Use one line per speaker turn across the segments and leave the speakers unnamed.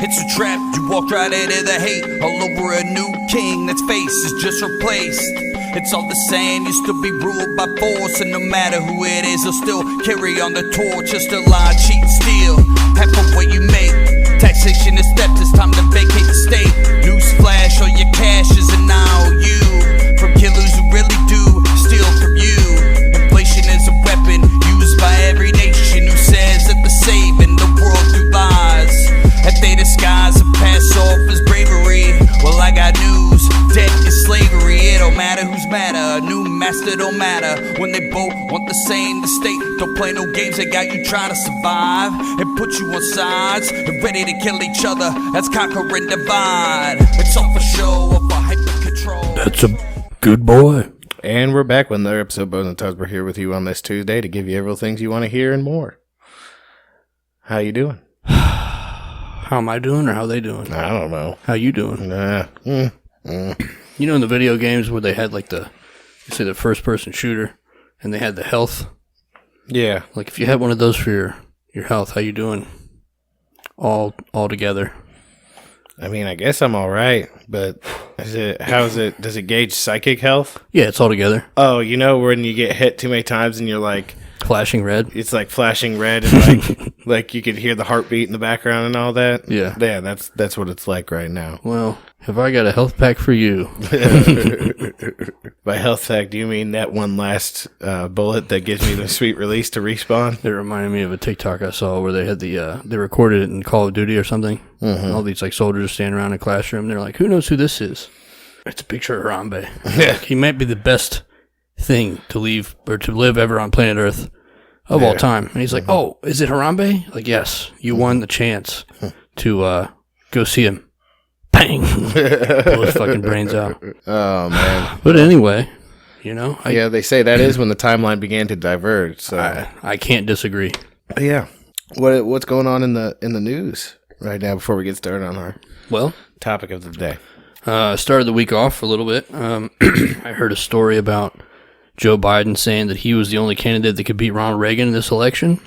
It's a trap, you walk right into the hate. All over a new king that's face is just replaced. It's all the same, you still be ruled by force. And no matter who it is, they'll still carry on the torch. Just a lie, cheat, and steal half of what you make. Taxation is steps, it's time to vacate the state. Newsflash, all your cash is an IOU. From killers who really do steal from you. Inflation is a weapon used by every nation who says that they're saving the world through lies. That they disguise and pass off as bravery. Well, I got news, debt is slavery. It don't matter who's madder, a new master don't matter. When they both want the same, the state don't play no games. They got you trying to survive and put you on sides and ready to kill each other. That's conquer and divide. It's all for show or for hyper control.
That's a good boy.
And we're back with another episode of Bones and Tubbs. We're here with you on this Tuesday to give you everything you want to hear and more. How you doing?
How am I doing or how they doing?
I don't know.
How you doing? You know in the video games where they had like the first person shooter and they had the health?
Yeah.
Like if you had one of those for your health, how you doing? All together.
I mean, I guess I'm all right, but does it gauge psychic health?
Yeah, it's all together.
Oh, you know when you get hit too many times and you're like...
Flashing red?
It's like flashing red and like you could hear the heartbeat in the background and all that?
Yeah.
Yeah, that's what it's like right now.
Well, have I got a health pack for you?
By health pack, do you mean that one last bullet that gives me the sweet release to respawn?
It reminded me of a TikTok I saw where they had they recorded it in Call of Duty or something. Mm-hmm. And all these like soldiers standing around in a classroom. They're like, who knows who this is? It's a picture of Harambe.
Yeah.
He might be the best thing to leave or to live ever on planet Earth of all time. And he's like, oh, is it Harambe? Like, yes, you won the chance to go see him. Bang! Blow his fucking brains out.
Oh, man.
But anyway, you know.
Yeah, they say that is when the timeline began to diverge. So
I can't disagree.
Yeah. What's going on in the news right now before we get started on our topic of the day?
Started the week off a little bit. I heard a story about Joe Biden saying that he was the only candidate that could beat Ronald Reagan in this election.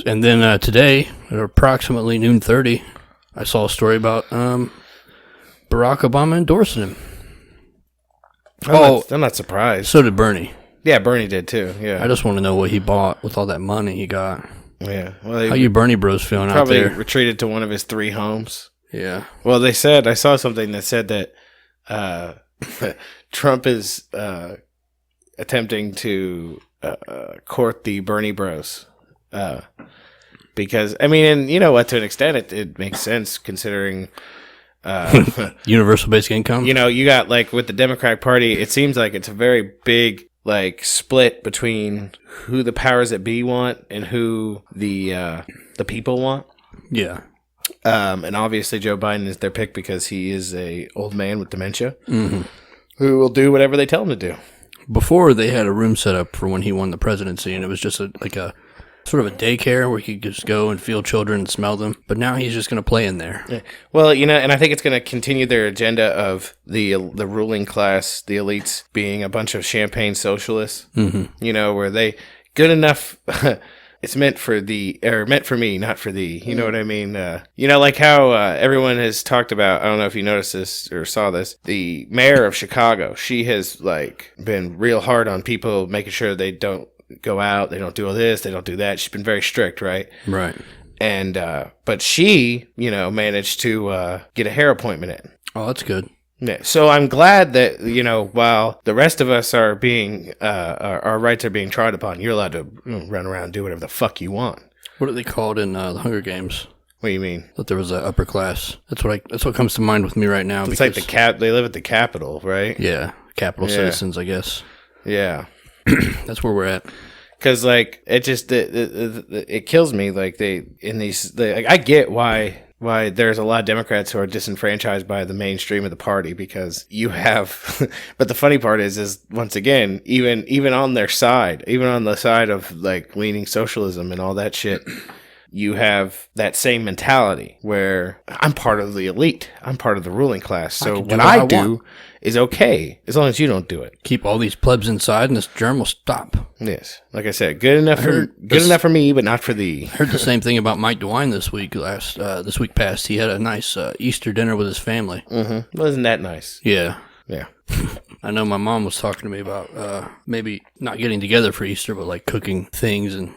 And then today, at approximately noon 30, I saw a story about Barack Obama endorsing him.
I'm not surprised.
So did Bernie.
Yeah, Bernie did too. Yeah.
I just want to know what he bought with all that money he got.
Yeah. Well,
how you Bernie bros feeling out there?
Probably retreated to one of his 3 homes.
Yeah.
Well, they said, I saw something that said that Trump is attempting to court the Bernie bros. Because, I mean, and you know what, to an extent, it makes sense considering...
universal basic income?
You know, you got, like, with the Democratic Party, it seems like it's a very big, like, split between who the powers that be want and who the people want.
Yeah.
And obviously Joe Biden is their pick because he is a old man with dementia who will do whatever they tell him to do.
Before, they had a room set up for when he won the presidency, and it was just a sort of a daycare where he could just go and feel children and smell them. But now he's just going to play in there.
Yeah. Well, you know, and I think it's going to continue their agenda of the ruling class, the elites, being a bunch of champagne socialists. Mm-hmm. You know, where they good enough. It's meant for me, not for thee. You know what I mean? You know, like how everyone has talked about, I don't know if you noticed this or saw this, the mayor of Chicago, she has, like, been real hard on people, making sure they don't go out, they don't do all this, they don't do that. She's been very strict, right?
Right.
And, but she, you know, managed to get a hair appointment in.
Oh, that's good.
Yeah, so I'm glad that, you know, while the rest of us are being, our rights are being trod upon, you're allowed to run around and do whatever the fuck you want.
What are they called in the Hunger Games?
What do you mean?
That there was an upper class. That's what comes to mind with me right now.
It's like they live at the Capitol, right?
Yeah, Capitol citizens, I guess.
Yeah.
That's where we're at.
Because, like, it just, it kills me, like, I get why there's a lot of Democrats who are disenfranchised by the mainstream of the party, because you have, but the funny part is once again, even on their side, even on the side of, like, leaning socialism and all that shit, you have that same mentality where I'm part of the elite. I'm part of the ruling class. So what I do is okay, as long as you don't do it.
Keep all these plebs inside and this germ will stop.
Yes. Like I said, good enough for me, but not for thee.
I heard the same thing about Mike DeWine this week past. He had a nice Easter dinner with his family.
Mm-hmm. Wasn't that nice?
Yeah.
Yeah.
I know my mom was talking to me about maybe not getting together for Easter, but like cooking things and,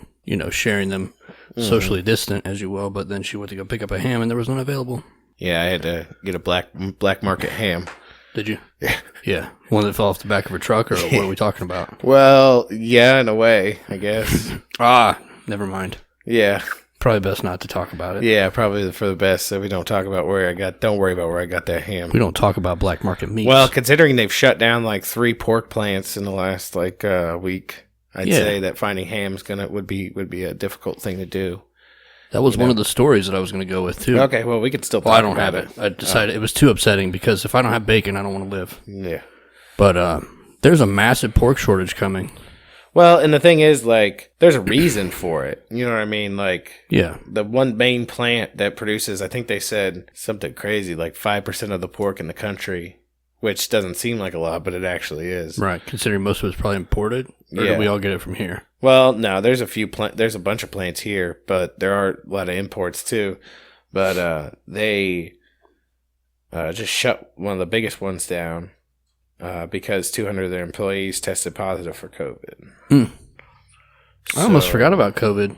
sharing them socially distant, as you will. But then she went to go pick up a ham and there was none available.
Yeah, I had to get a black market ham.
Did you?
Yeah.
Yeah. One that fell off the back of her truck, or what are we talking about?
Well, yeah, in a way, I guess.
Never mind.
Yeah.
Probably best not to talk about it.
Yeah, probably for the best, so we don't talk about don't worry about where I got that ham.
We don't talk about black market meats.
Well, considering they've shut down like 3 pork plants in the last week, I'd say that finding ham's would be a difficult thing to do.
That was one of the stories that I was going to go with, too.
Okay, well, we could still talk
I don't
about
have it. I decided it was too upsetting because if I don't have bacon, I don't want to live.
Yeah.
But there's a massive pork shortage coming.
Well, and the thing is, there's a reason for it. You know what I mean?
Yeah.
The one main plant that produces, I think they said something crazy, 5% of the pork in the country, which doesn't seem like a lot, but it actually is.
Right, considering most of it's probably imported. Or do we all get it from here?
Well, no, there's a bunch of plants here, but there are a lot of imports too. But they just shut one of the biggest ones down because 200 of their employees tested positive for COVID.
I almost forgot about COVID.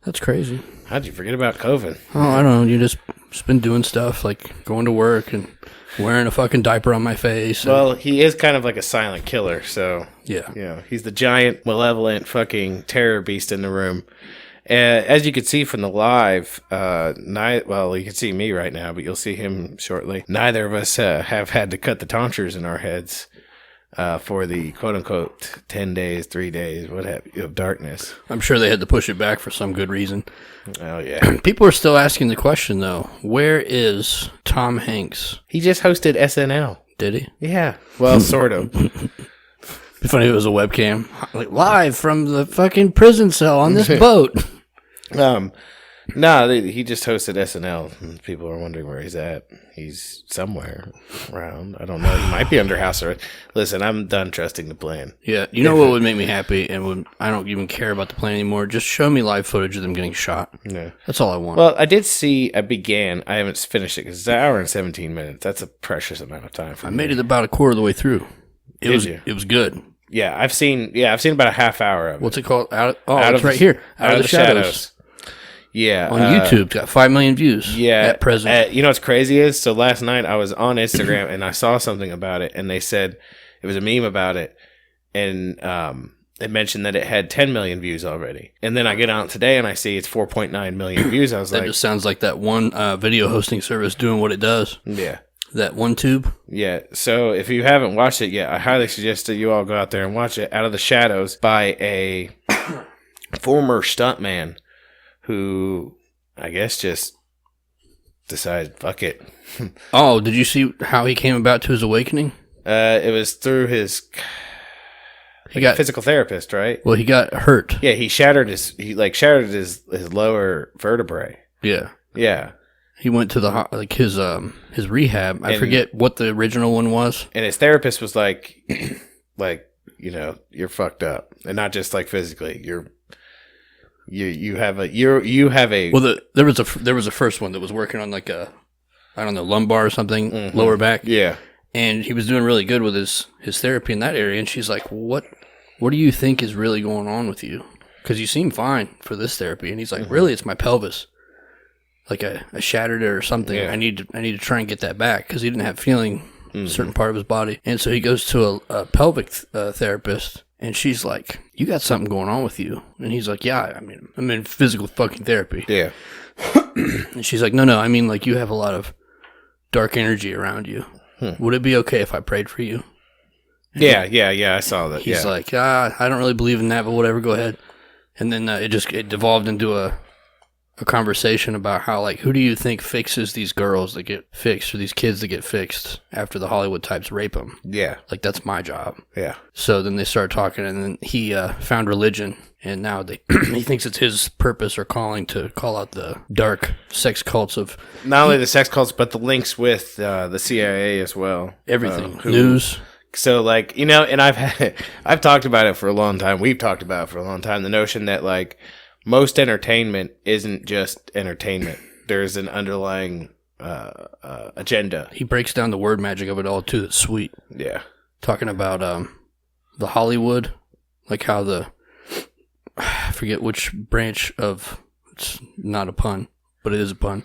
That's crazy.
How'd you forget about COVID?
Oh, I don't know. You just been doing stuff like going to work and wearing a fucking diaper on my face.
Well, he is kind of like a silent killer, so
yeah.
He's the giant, malevolent fucking terror beast in the room. As you can see from the live, you can see me right now, but you'll see him shortly. Neither of us have had to cut the tonsures in our heads for the quote-unquote 10 days, 3 days, what have you, of darkness.
I'm sure they had to push it back for some good reason.
Oh, yeah.
People are still asking the question, though. Where is Tom Hanks?
He just hosted SNL.
Did he?
Yeah. Well, sort of.
It'd be funny if it was a webcam. Live from the fucking prison cell on this boat.
No, he just hosted SNL. People are wondering where he's at. He's somewhere around. I don't know. He might be under house arrest. Listen, I'm done trusting the plan.
Yeah, you know what would make me happy, and I don't even care about the plan anymore. Just show me live footage of them getting shot. Yeah, that's all I want.
Well, I haven't finished it because it's an hour and 17 minutes. That's a precious amount of time for me.
I made it about a quarter of the way through. It was good.
Yeah, I've seen about a half hour of it.
What's it called? It's right here. Out of the Shadows.
Yeah.
On YouTube. It's got 5 million views.
Yeah.
At present.
You know what's crazy is? So last night I was on Instagram and I saw something about it and they said it was a meme about it. And it mentioned that it had 10 million views already. And then I get on today and I see it's 4.9 million views. I was
that just sounds like that one video hosting service doing what it does.
Yeah.
That one tube.
Yeah. So if you haven't watched it yet, I highly suggest that you all go out there and watch it. Out of the Shadows by a former stuntman who I guess just decided, fuck it.
Oh, did you see how he came about to his awakening?
It was through his physical therapist, right?
Well, he got hurt.
Yeah, he shattered his lower vertebrae.
Yeah.
Yeah.
He went to his rehab. I forget what the original one was.
And his therapist was like, you're fucked up, and not just like physically. You have a.
Well, there was a first one that was working on lumbar or something, lower back.
Yeah.
And he was doing really good with his therapy in that area. And she's like, what do you think is really going on with you? Because you seem fine for this therapy. And he's like, really, it's my pelvis. Like I shattered it or something. Yeah. I need to try and get that back because he didn't have feeling in a certain part of his body. And so he goes to a pelvic therapist. And she's like, you got something going on with you. And he's like, yeah, I mean, I'm in physical fucking therapy.
Yeah.
And she's like, no, I mean, like, you have a lot of dark energy around you. Would it be okay if I prayed for you? And
yeah, I saw that.
He's like, I don't really believe in that, but whatever, go ahead. And then it devolved into a a conversation about how, like, who do you think fixes these girls that get fixed or these kids that get fixed after the Hollywood types rape them?
Yeah.
Like, that's my job.
Yeah.
So then they started talking, and then he found religion, and now he thinks it's his purpose or calling to call out the dark sex cults of...
Not only the sex cults, but the links with the CIA as well.
Everything. News.
So, like, you know, and I've talked about it for a long time. We've talked about it for a long time. The notion that, like, most entertainment isn't just entertainment. There's an underlying agenda.
He breaks down the word magic of it all, too. It's sweet.
Yeah.
Talking about the Hollywood, like how I forget which branch of, it's not a pun, but it is a pun,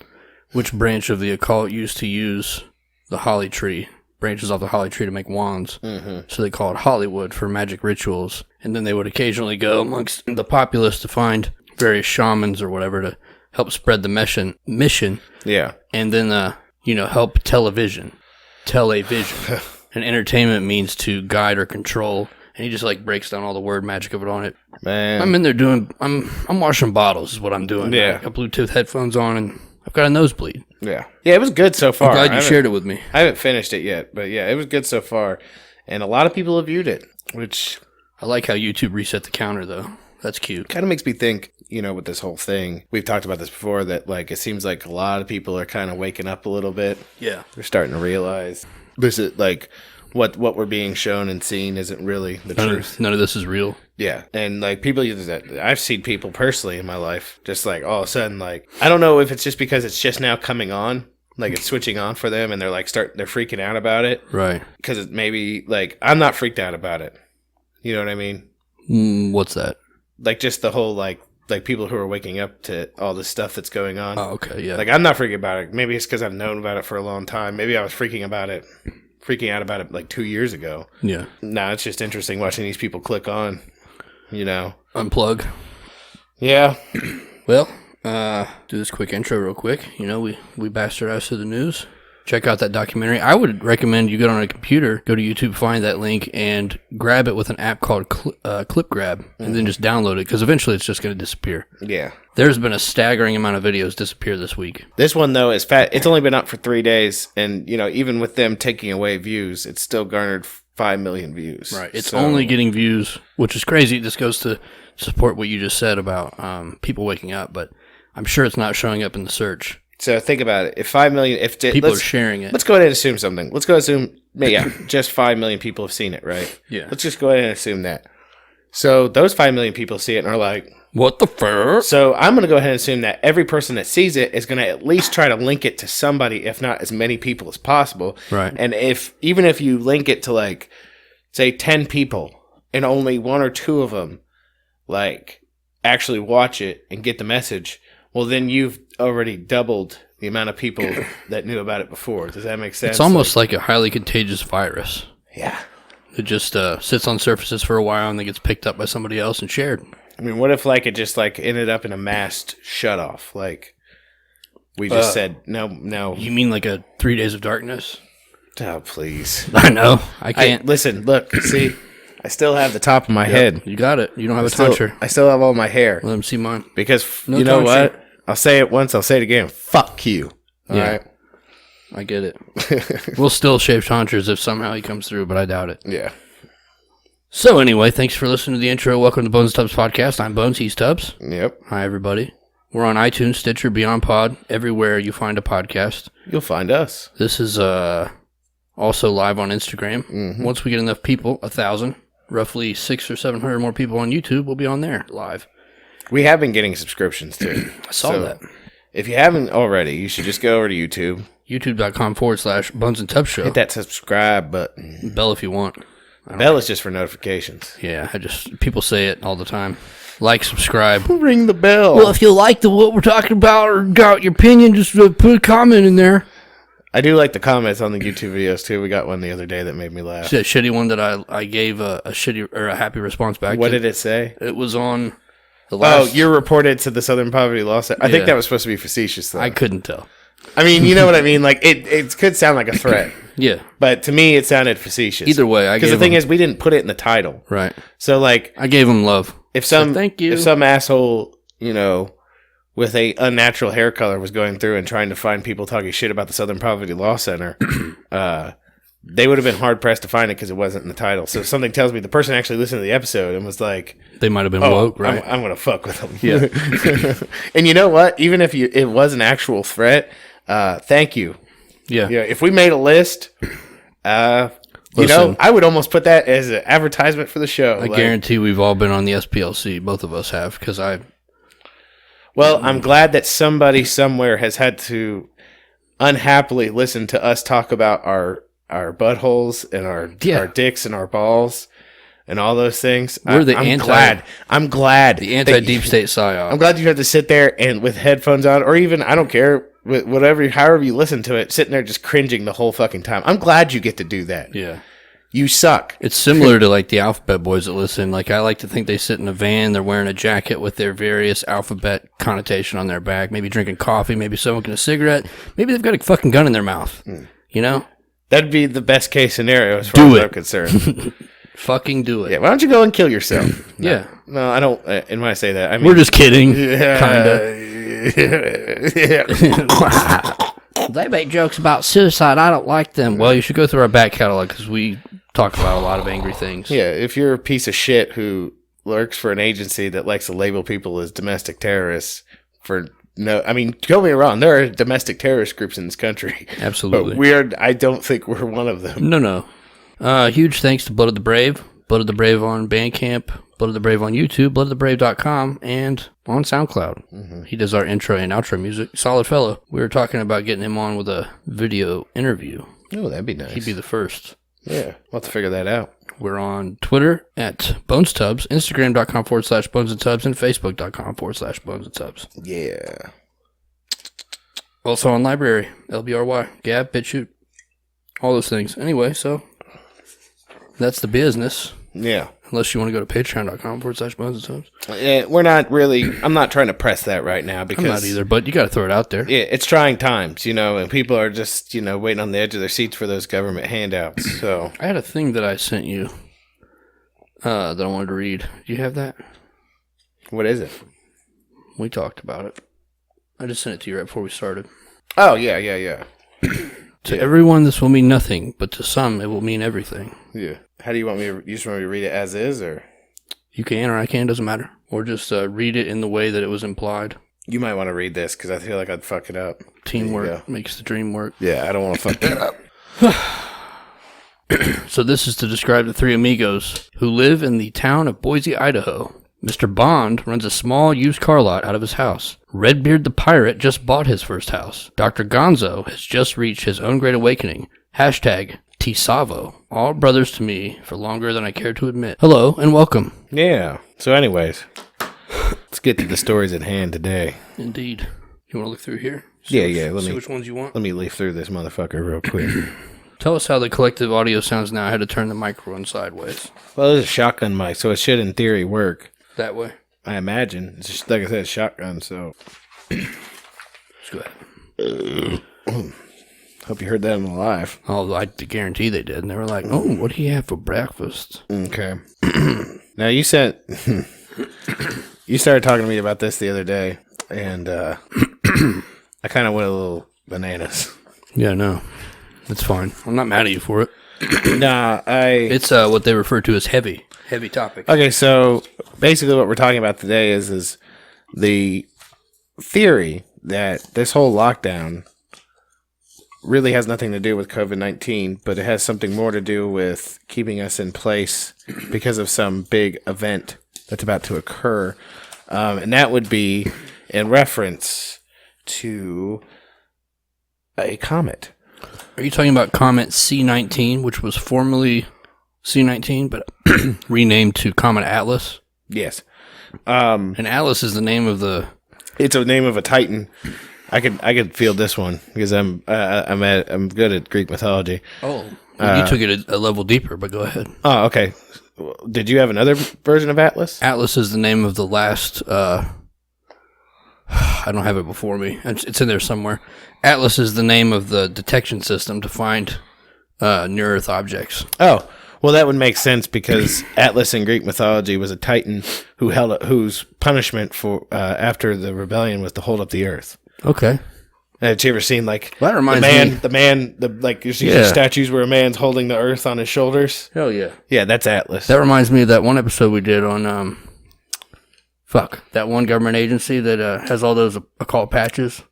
which branch of the occult used to use the holly tree, branches off the holly tree to make wands. Mm-hmm. So they call it Hollywood for magic rituals. And then they would occasionally go amongst the populace to find various shamans or whatever to help spread the mission.
Yeah.
And then, help tell a vision. And entertainment means to guide or control. And he just, like, breaks down all the word magic of it on it.
Man.
I'm in there I'm washing bottles is what I'm doing.
Yeah.
I got Bluetooth headphones on, and I've got a nosebleed.
Yeah. Yeah, it was good so far.
I'm glad you shared it with me.
I haven't finished it yet, but yeah, it was good so far. And a lot of people have viewed it, which...
I like how YouTube reset the counter, though. That's cute.
Kind of makes me think, with this whole thing, we've talked about this before, that, like, it seems like a lot of people are kind of waking up a little bit.
Yeah.
They're starting to realize this is, like... What we're being shown and seen isn't really the truth.
None of this is real.
Yeah. And, like, people use that. I've seen people personally in my life just, like, all of a sudden, like, I don't know if it's just because it's just now coming on, like, it's switching on for them and they're, like, they're freaking out about it.
Right.
Because it maybe, like, I'm not freaked out about it. You know what I mean?
What's that?
Like, just the whole, like people who are waking up to all this stuff that's going on.
Oh, okay, yeah.
Like, I'm not freaking about it. Maybe it's because I've known about it for a long time. Maybe I was freaking out about it like 2 years ago. Yeah. Now it's just interesting watching these people click on,
Unplug.
Yeah.
Well, do this quick intro real quick. We bastardized through the news. Check out that documentary. I would recommend you get on a computer, go to YouTube, find that link, and grab it with an app called Clip Grab, and then just download it, because eventually it's just going to disappear.
Yeah.
There's been a staggering amount of videos disappear this week.
This one, though, is fat. It's only been up for 3 days, and, even with them taking away views, it's still garnered 5 million views.
Right. It's only getting views, which is crazy. This goes to support what you just said about people waking up, but I'm sure it's not showing up in the search.
So think about it. If 5 million...
people are sharing it.
Let's go ahead and assume something. Let's go assume... Yeah, just 5 million people have seen it, right?
Yeah.
Let's just go ahead and assume that. So those 5 million people see it and are like...
What the fuck?
So I'm going to go ahead and assume that every person that sees it is going to at least try to link it to somebody, if not as many people as possible.
Right.
And even if you link it to, like, say 10 people and only 1 or 2 of them, like, actually watch it and get the message, well, then you've already doubled the amount of people that knew about it before. Does that make sense?
It's almost like a highly contagious virus.
Yeah.
It just sits on surfaces for a while and then gets picked up by somebody else and shared.
I mean, what if, like, it just, like, ended up in a massed shutoff? Like, we just said, no.
You mean like a 3 Days of Darkness?
Oh, please.
I know. I can't.
Listen, look, see, I still have the top of my head.
You got it. You don't have a tonsure.
I still have all my hair.
Let them see mine.
Because, you know what? I'll say it once, I'll say it again. Fuck you. All right?
I get it. We'll still shave tonsures if somehow he comes through, but I doubt it.
Yeah.
So anyway, thanks for listening to the intro. Welcome to Bones and Tubbs Podcast. I'm Bones, he's Tubbs.
Yep.
Hi, everybody. We're on iTunes, Stitcher, Beyondpod, everywhere you find a podcast.
You'll find us.
This is also live on Instagram. Mm-hmm. Once we get enough people, 1,000, roughly 600 or 700 more people on YouTube, we'll be on there live.
We have been getting subscriptions, too.
I saw that.
If you haven't already, you should just go over to YouTube.
YouTube.com/Bones and Tubbs Show.
Hit that subscribe button.
Bell if you want.
Bell is just for notifications.
Yeah, people say it all the time. Like, subscribe.
Ring the bell.
Well, if you like what we're talking about or got your opinion, just put a comment in there.
I do like the comments on the YouTube videos, too. We got one the other day that made me laugh.
That shitty one that I gave a shitty or a happy response back to.
What did it say?
It was on the last...
Oh, you're reported to the Southern Poverty Law Center. I think that was supposed to be facetious, though.
I couldn't tell.
I mean, you know what I mean? Like, it could sound like a threat.
Yeah.
But to me, it sounded facetious.
Either way,
because the thing is, we didn't put it in the title.
Right.
So, like...
I gave him love.
If some
thank you.
If some asshole, with a unnatural hair color was going through and trying to find people talking shit about the Southern Poverty Law Center, they would have been hard pressed to find it because it wasn't in the title. So something tells me the person actually listened to the episode and was like,
they might have been woke, right?
I'm going to fuck with them.
Yeah.
And you know what? Even if it was an actual threat, thank you.
Yeah.
If we made a list,
Listen,
I would almost put that as an advertisement for the show.
I guarantee we've all been on the SPLC. Both of us have, because
Well, I'm glad that somebody somewhere has had to unhappily listen to us talk about our buttholes and our dicks and our balls and all those things. I'm glad.
The anti-deep state psyop.
I'm glad you had to sit there and with headphones on, or even, I don't care, however you listen to it, sitting there just cringing the whole fucking time. I'm glad you get to do that.
Yeah.
You suck.
It's similar to like the alphabet boys that listen. Like, I like to think they sit in a van, they're wearing a jacket with their various alphabet connotation on their back, maybe drinking coffee, maybe smoking a cigarette, maybe they've got a fucking gun in their mouth. You know?
That'd be the best case scenario as far as I'm concerned.
Fucking do it.
Yeah, why don't you go and kill yourself?
Yeah.
No, I don't. And when I say that, I mean,
We're just kidding.
Kinda.
They make jokes about suicide. I don't like them. Well, you should go through our back catalog because we talk about a lot of angry things.
Yeah, if you're a piece of shit who works for an agency that likes to label people as domestic terrorists for no, I mean, don't get me wrong, there are domestic terrorist groups in this country.
Absolutely.
But I don't think we're one of them.
No. Huge thanks to Blood of the Brave. Blood of the Brave on Bandcamp, Blood of the Brave on YouTube, bloodofthebrave.com, and on SoundCloud. Mm-hmm. He does our intro and outro music. Solid fellow. We were talking about getting him on with a video interview.
Oh, that'd be nice.
He'd be the first.
Yeah, we'll have to figure that out.
We're on Twitter at BonesTubs, Instagram.com/BonesandTubs, and Facebook.com/BonesandTubs.
Yeah.
Also on Library, LBRY, Gab, BitChute, all those things. Anyway, so that's the business.
Yeah.
Unless you want to go to Patreon.com/BonesandTubs.
Yeah, we're not really, I'm not trying to press that right now because.
I'm not either, but you got to throw it out there.
Yeah, it's trying times, and people are just, waiting on the edge of their seats for those government handouts. So
I had a thing that I sent you that I wanted to read. Do you have that?
What is it?
We talked about it. I just sent it to you right before we started.
Oh, yeah.
To everyone, this will mean nothing, but to some, it will mean everything.
Yeah. How do you want me to, you just want me to read it as is, or?
You can or I can, doesn't matter. Or just read it in the way that it was implied.
You might want to read this, because I feel like I'd fuck it up.
Teamwork makes the dream work.
Yeah, I don't want to fuck that up.
So this is to describe the three amigos who live in the town of Boise, Idaho. Mr. Bond runs a small used car lot out of his house. Redbeard the Pirate just bought his first house. Dr. Gonzo has just reached his own great awakening. Hashtag Tisavo. All brothers to me for longer than I care to admit. Hello and welcome.
Yeah. So anyways, let's get to the stories at hand today.
Indeed. You want to look through here?
Yeah.
See which ones you want?
Let me leaf through this motherfucker real quick.
Tell us how the collective audio sounds now. I had to turn the microphone sideways.
Well, it's a shotgun mic, so it should in theory work.
That way?
I imagine. It's just, like I said, shotgun, so.
Let's go ahead.
Hope you heard that in the live.
Oh, I guarantee they did. And they were like, oh, what do you have for breakfast?
Okay. Now, you started talking to me about this the other day, and I kind of went a little bananas.
Yeah, no. That's fine. I'm not mad at you for it.
Nah,
It's what they refer to as heavy topic.
Okay, so basically what we're talking about today is the theory that this whole lockdown really has nothing to do with COVID-19, but it has something more to do with keeping us in place because of some big event that's about to occur. And that would be in reference to a comet.
Are you talking about Comet C-19, which was formerly C-19, but renamed to Comet Atlas?
Yes.
And Atlas is the name of the...
It's a name of a titan. I could feel this one because I'm good at Greek mythology.
Oh, well, you took it a level deeper, but go ahead.
Oh, okay. Did you have another version of Atlas?
Atlas is the name of the last... I don't have it before me. It's in there somewhere. Atlas is the name of the detection system to find near-Earth objects.
Oh, Well, that would make sense because Atlas in Greek mythology was a titan whose punishment for after the rebellion was to hold up the earth.
Okay.
Had you ever seen like
Well, that reminds
you see the statues where a man's holding the earth on his shoulders?
Hell yeah.
Yeah, that's Atlas.
That reminds me of that one episode we did on that one government agency that has all those occult patches.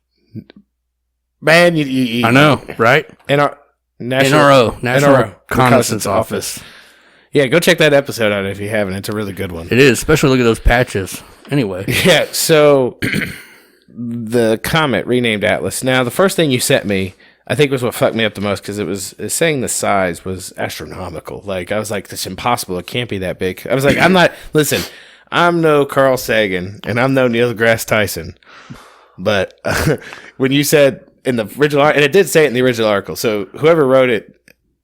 Man, you
I know, right?
NRO
National Reconnaissance Office.
Yeah, go check that episode out if you haven't. It's a really good one.
It is, especially look at those patches. Anyway.
Yeah, so the comet renamed Atlas. Now, the first thing you sent me, I think was what fucked me up the most because it was saying the size was astronomical. Like, I was like, it's impossible. It can't be that big. I was like, I'm no Carl Sagan and I'm no Neil deGrasse Tyson. But when you said in the original, and it did say it in the original article, so whoever wrote it,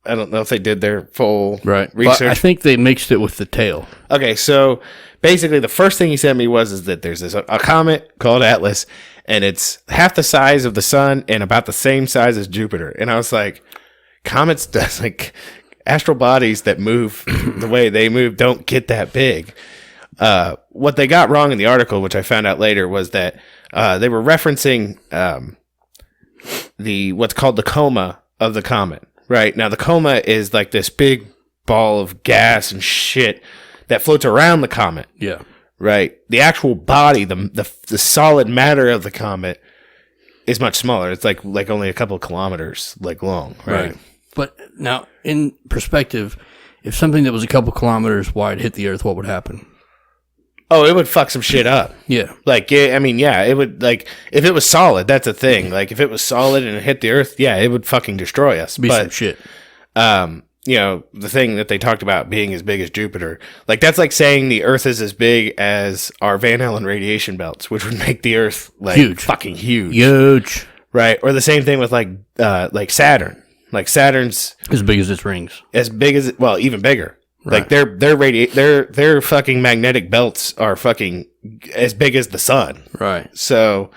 I don't know if they did their full research.
But I think they mixed it with the tail.
Okay, so basically the first thing he sent me was that there's a comet called Atlas, and it's half the size of the sun and about the same size as Jupiter. And I was like, comets, like astral bodies that move the way they move don't get that big. What they got wrong in the article, which I found out later, was that they were referencing what's called the coma of the comet. Right now, the coma is like this big ball of gas and shit that floats around the comet.
Yeah.
Right. The actual body, the solid matter of the comet, is much smaller. It's like only a couple of kilometers long. Right.
But now, in perspective, if something that was a couple kilometers wide hit the Earth, what would happen?
Oh, it would fuck some shit up.
Yeah.
Like, it would, like, if it was solid, that's a thing. Like, if it was solid and it hit the Earth, yeah, it would fucking destroy us.
Be some shit.
The thing that they talked about being as big as Jupiter, like, that's like saying the Earth is as big as our Van Allen radiation belts, which would make the Earth, like,
huge.
Fucking huge.
Huge. Right.
Or the same thing with, like Saturn. Like, Saturn's
as big as its rings.
As big as, well, even bigger. Right. Like their fucking magnetic belts are fucking as big as the sun.
Right.
So,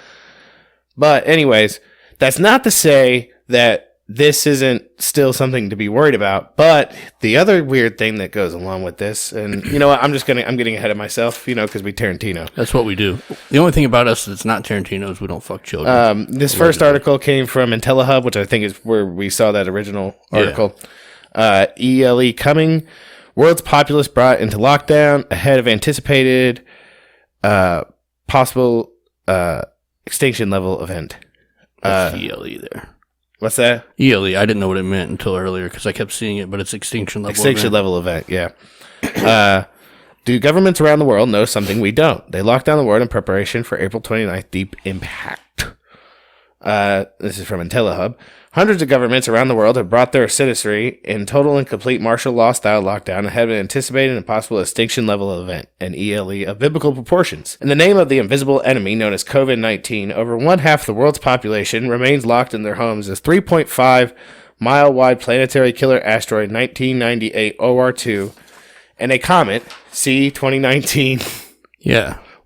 but anyways, that's not to say that this isn't still something to be worried about. But the other weird thing that goes along with this, and you know what, I'm getting ahead of myself, because we Tarantino.
That's what we do. The only thing about us that's not Tarantino is we don't fuck children.
This first article came from IntelliHub, which I think is where we saw that original article. Yeah. ELE coming. World's populace brought into lockdown ahead of anticipated possible extinction level event.
That's ELE there.
What's that?
ELE. I didn't know what it meant until earlier because I kept seeing it, but it's extinction level
Extinction level event, yeah. Do governments around the world know something we don't? They locked down the world in preparation for April 29th deep impact. This is from IntelliHub. Hundreds of governments around the world have brought their citizenry in total and complete martial law style lockdown ahead of an anticipated and possible extinction level event, an ELE of biblical proportions. In the name of the invisible enemy known as COVID-19, over one half of the world's population remains locked in their homes as 3.5 mile wide planetary killer asteroid 1998 OR2 and a comet C 2019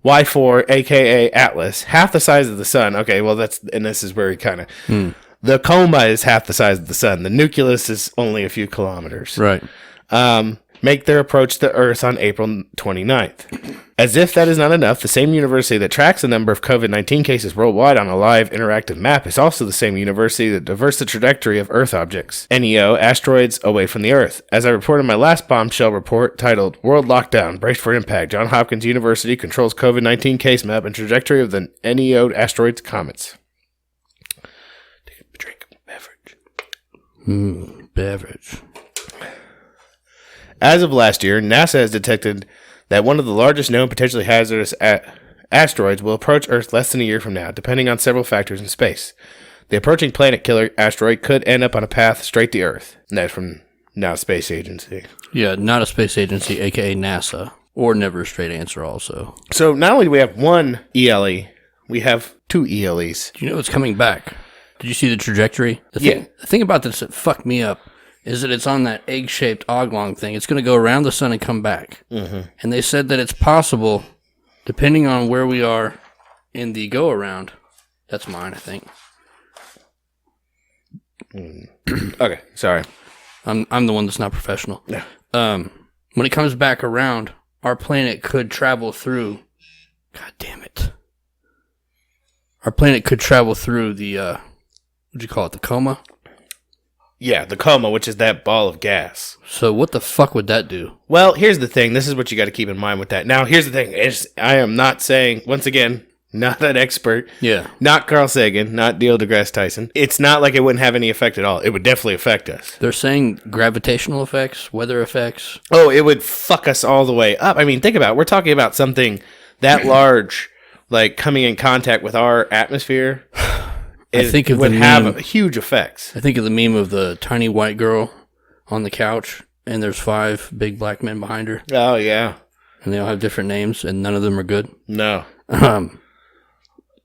Y4 aka Atlas, half the size of the sun. Okay, well this is where he kind of the coma is half the size of the sun. The nucleus is only a few kilometers.
Right.
Make their approach to Earth on April 29th. As if that is not enough, the same university that tracks the number of COVID-19 cases worldwide on a live interactive map is also the same university that diverts the trajectory of Earth objects, NEO, asteroids, away from the Earth. As I reported in my last bombshell report titled World Lockdown, Braced for Impact, Johns Hopkins University controls COVID-19 case map and trajectory of the NEO asteroids comets.
Beverage.
As of last year, NASA has detected that one of the largest known potentially hazardous asteroids will approach Earth less than a year from now, depending on several factors in space. The approaching planet killer asteroid could end up on a path straight to Earth. And that's from Not a Space Agency.
Yeah, Not a Space Agency, aka NASA. Or Never a Straight Answer also.
So not only do we have one ELE, we have two ELEs.
Do you know what's coming back? Did you see the trajectory? The thing about this that fucked me up is that it's on that egg-shaped oblong thing. It's going to go around the sun and come back. Mm-hmm. And they said that it's possible, depending on where we are in the go-around. That's mine, I think.
Okay, sorry.
I'm the one that's not professional.
Yeah.
When it comes back around, our planet could travel through. God damn it! Our planet could travel through the what'd you call it? The coma.
Yeah, the coma, which is that ball of gas.
So what the fuck would that do?
Well, here's the thing. This is what you got to keep in mind with that. Now, here's the thing. I am not saying, once again, not an expert.
Yeah.
Not Carl Sagan, not Neil deGrasse Tyson. It's not like it wouldn't have any effect at all. It would definitely affect us.
They're saying gravitational effects, weather effects.
Oh, it would fuck us all the way up. I mean, think about it. We're talking about something that large, like coming in contact with our atmosphere. It would have huge effects.
I think of the meme of the tiny white girl on the couch, and there's 5 big black men behind her.
Oh, yeah.
And they all have different names, and none of them are good.
No.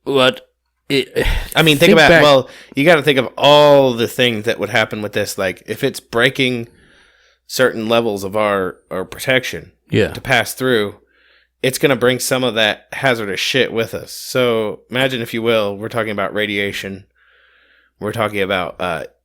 But
I mean, think about back. Well, you got to think of all the things that would happen with this. Like, if it's breaking certain levels of our protection to pass through, it's going to bring some of that hazardous shit with us. So imagine, if you will, we're talking about radiation. We're talking about,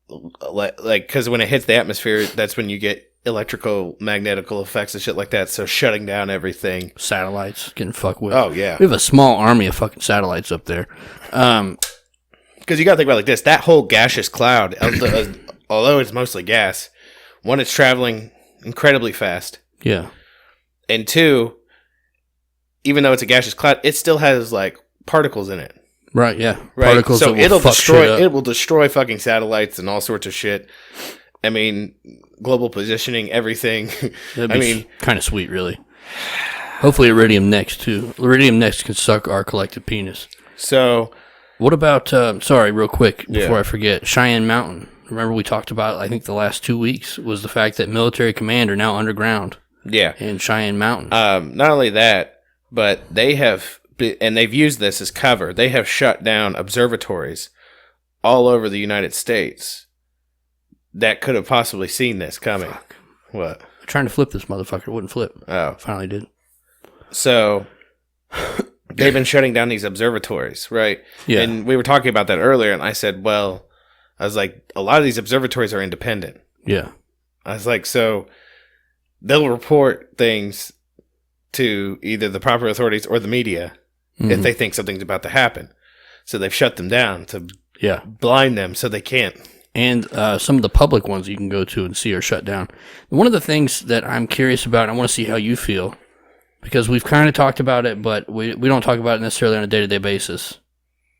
because when it hits the atmosphere, that's when you get electrical, magnetical effects and shit like that. So shutting down everything.
Satellites getting fucked with.
Oh, yeah.
We have a small army of fucking satellites up there.
Because you got to think about it like this. That whole gaseous cloud, although it's mostly gas, one, it's traveling incredibly fast.
Yeah.
And 2, even though it's a gaseous cloud, it still has like particles in it.
Right, yeah.
Right.
Particles
so
that
it will destroy fucking satellites and all sorts of shit. I mean, global positioning, everything.
That'd be kind of sweet, really. Hopefully Iridium Next too. Iridium Next can suck our collective penis.
So
what about sorry, real quick before I forget, Cheyenne Mountain. Remember we talked about, I think the last 2 weeks, was the fact that military command are now underground.
Yeah.
In Cheyenne Mountain.
Not only that, but they have, and they've used this as cover, they have shut down observatories all over the United States that could have possibly seen this coming.
Fuck.
What?
I'm trying to flip this motherfucker. It wouldn't flip.
Oh.
Finally did.
So, they've been shutting down these observatories, right?
Yeah.
And we were talking about that earlier, and I said, well, I was like, a lot of these observatories are independent.
Yeah.
I was like, so they'll report things to either the proper authorities or the media if they think something's about to happen. So they've shut them down to blind them so they can't.
And some of the public ones you can go to and see are shut down. One of the things that I'm curious about, I want to see how you feel, because we've kind of talked about it, but we don't talk about it necessarily on a day-to-day basis,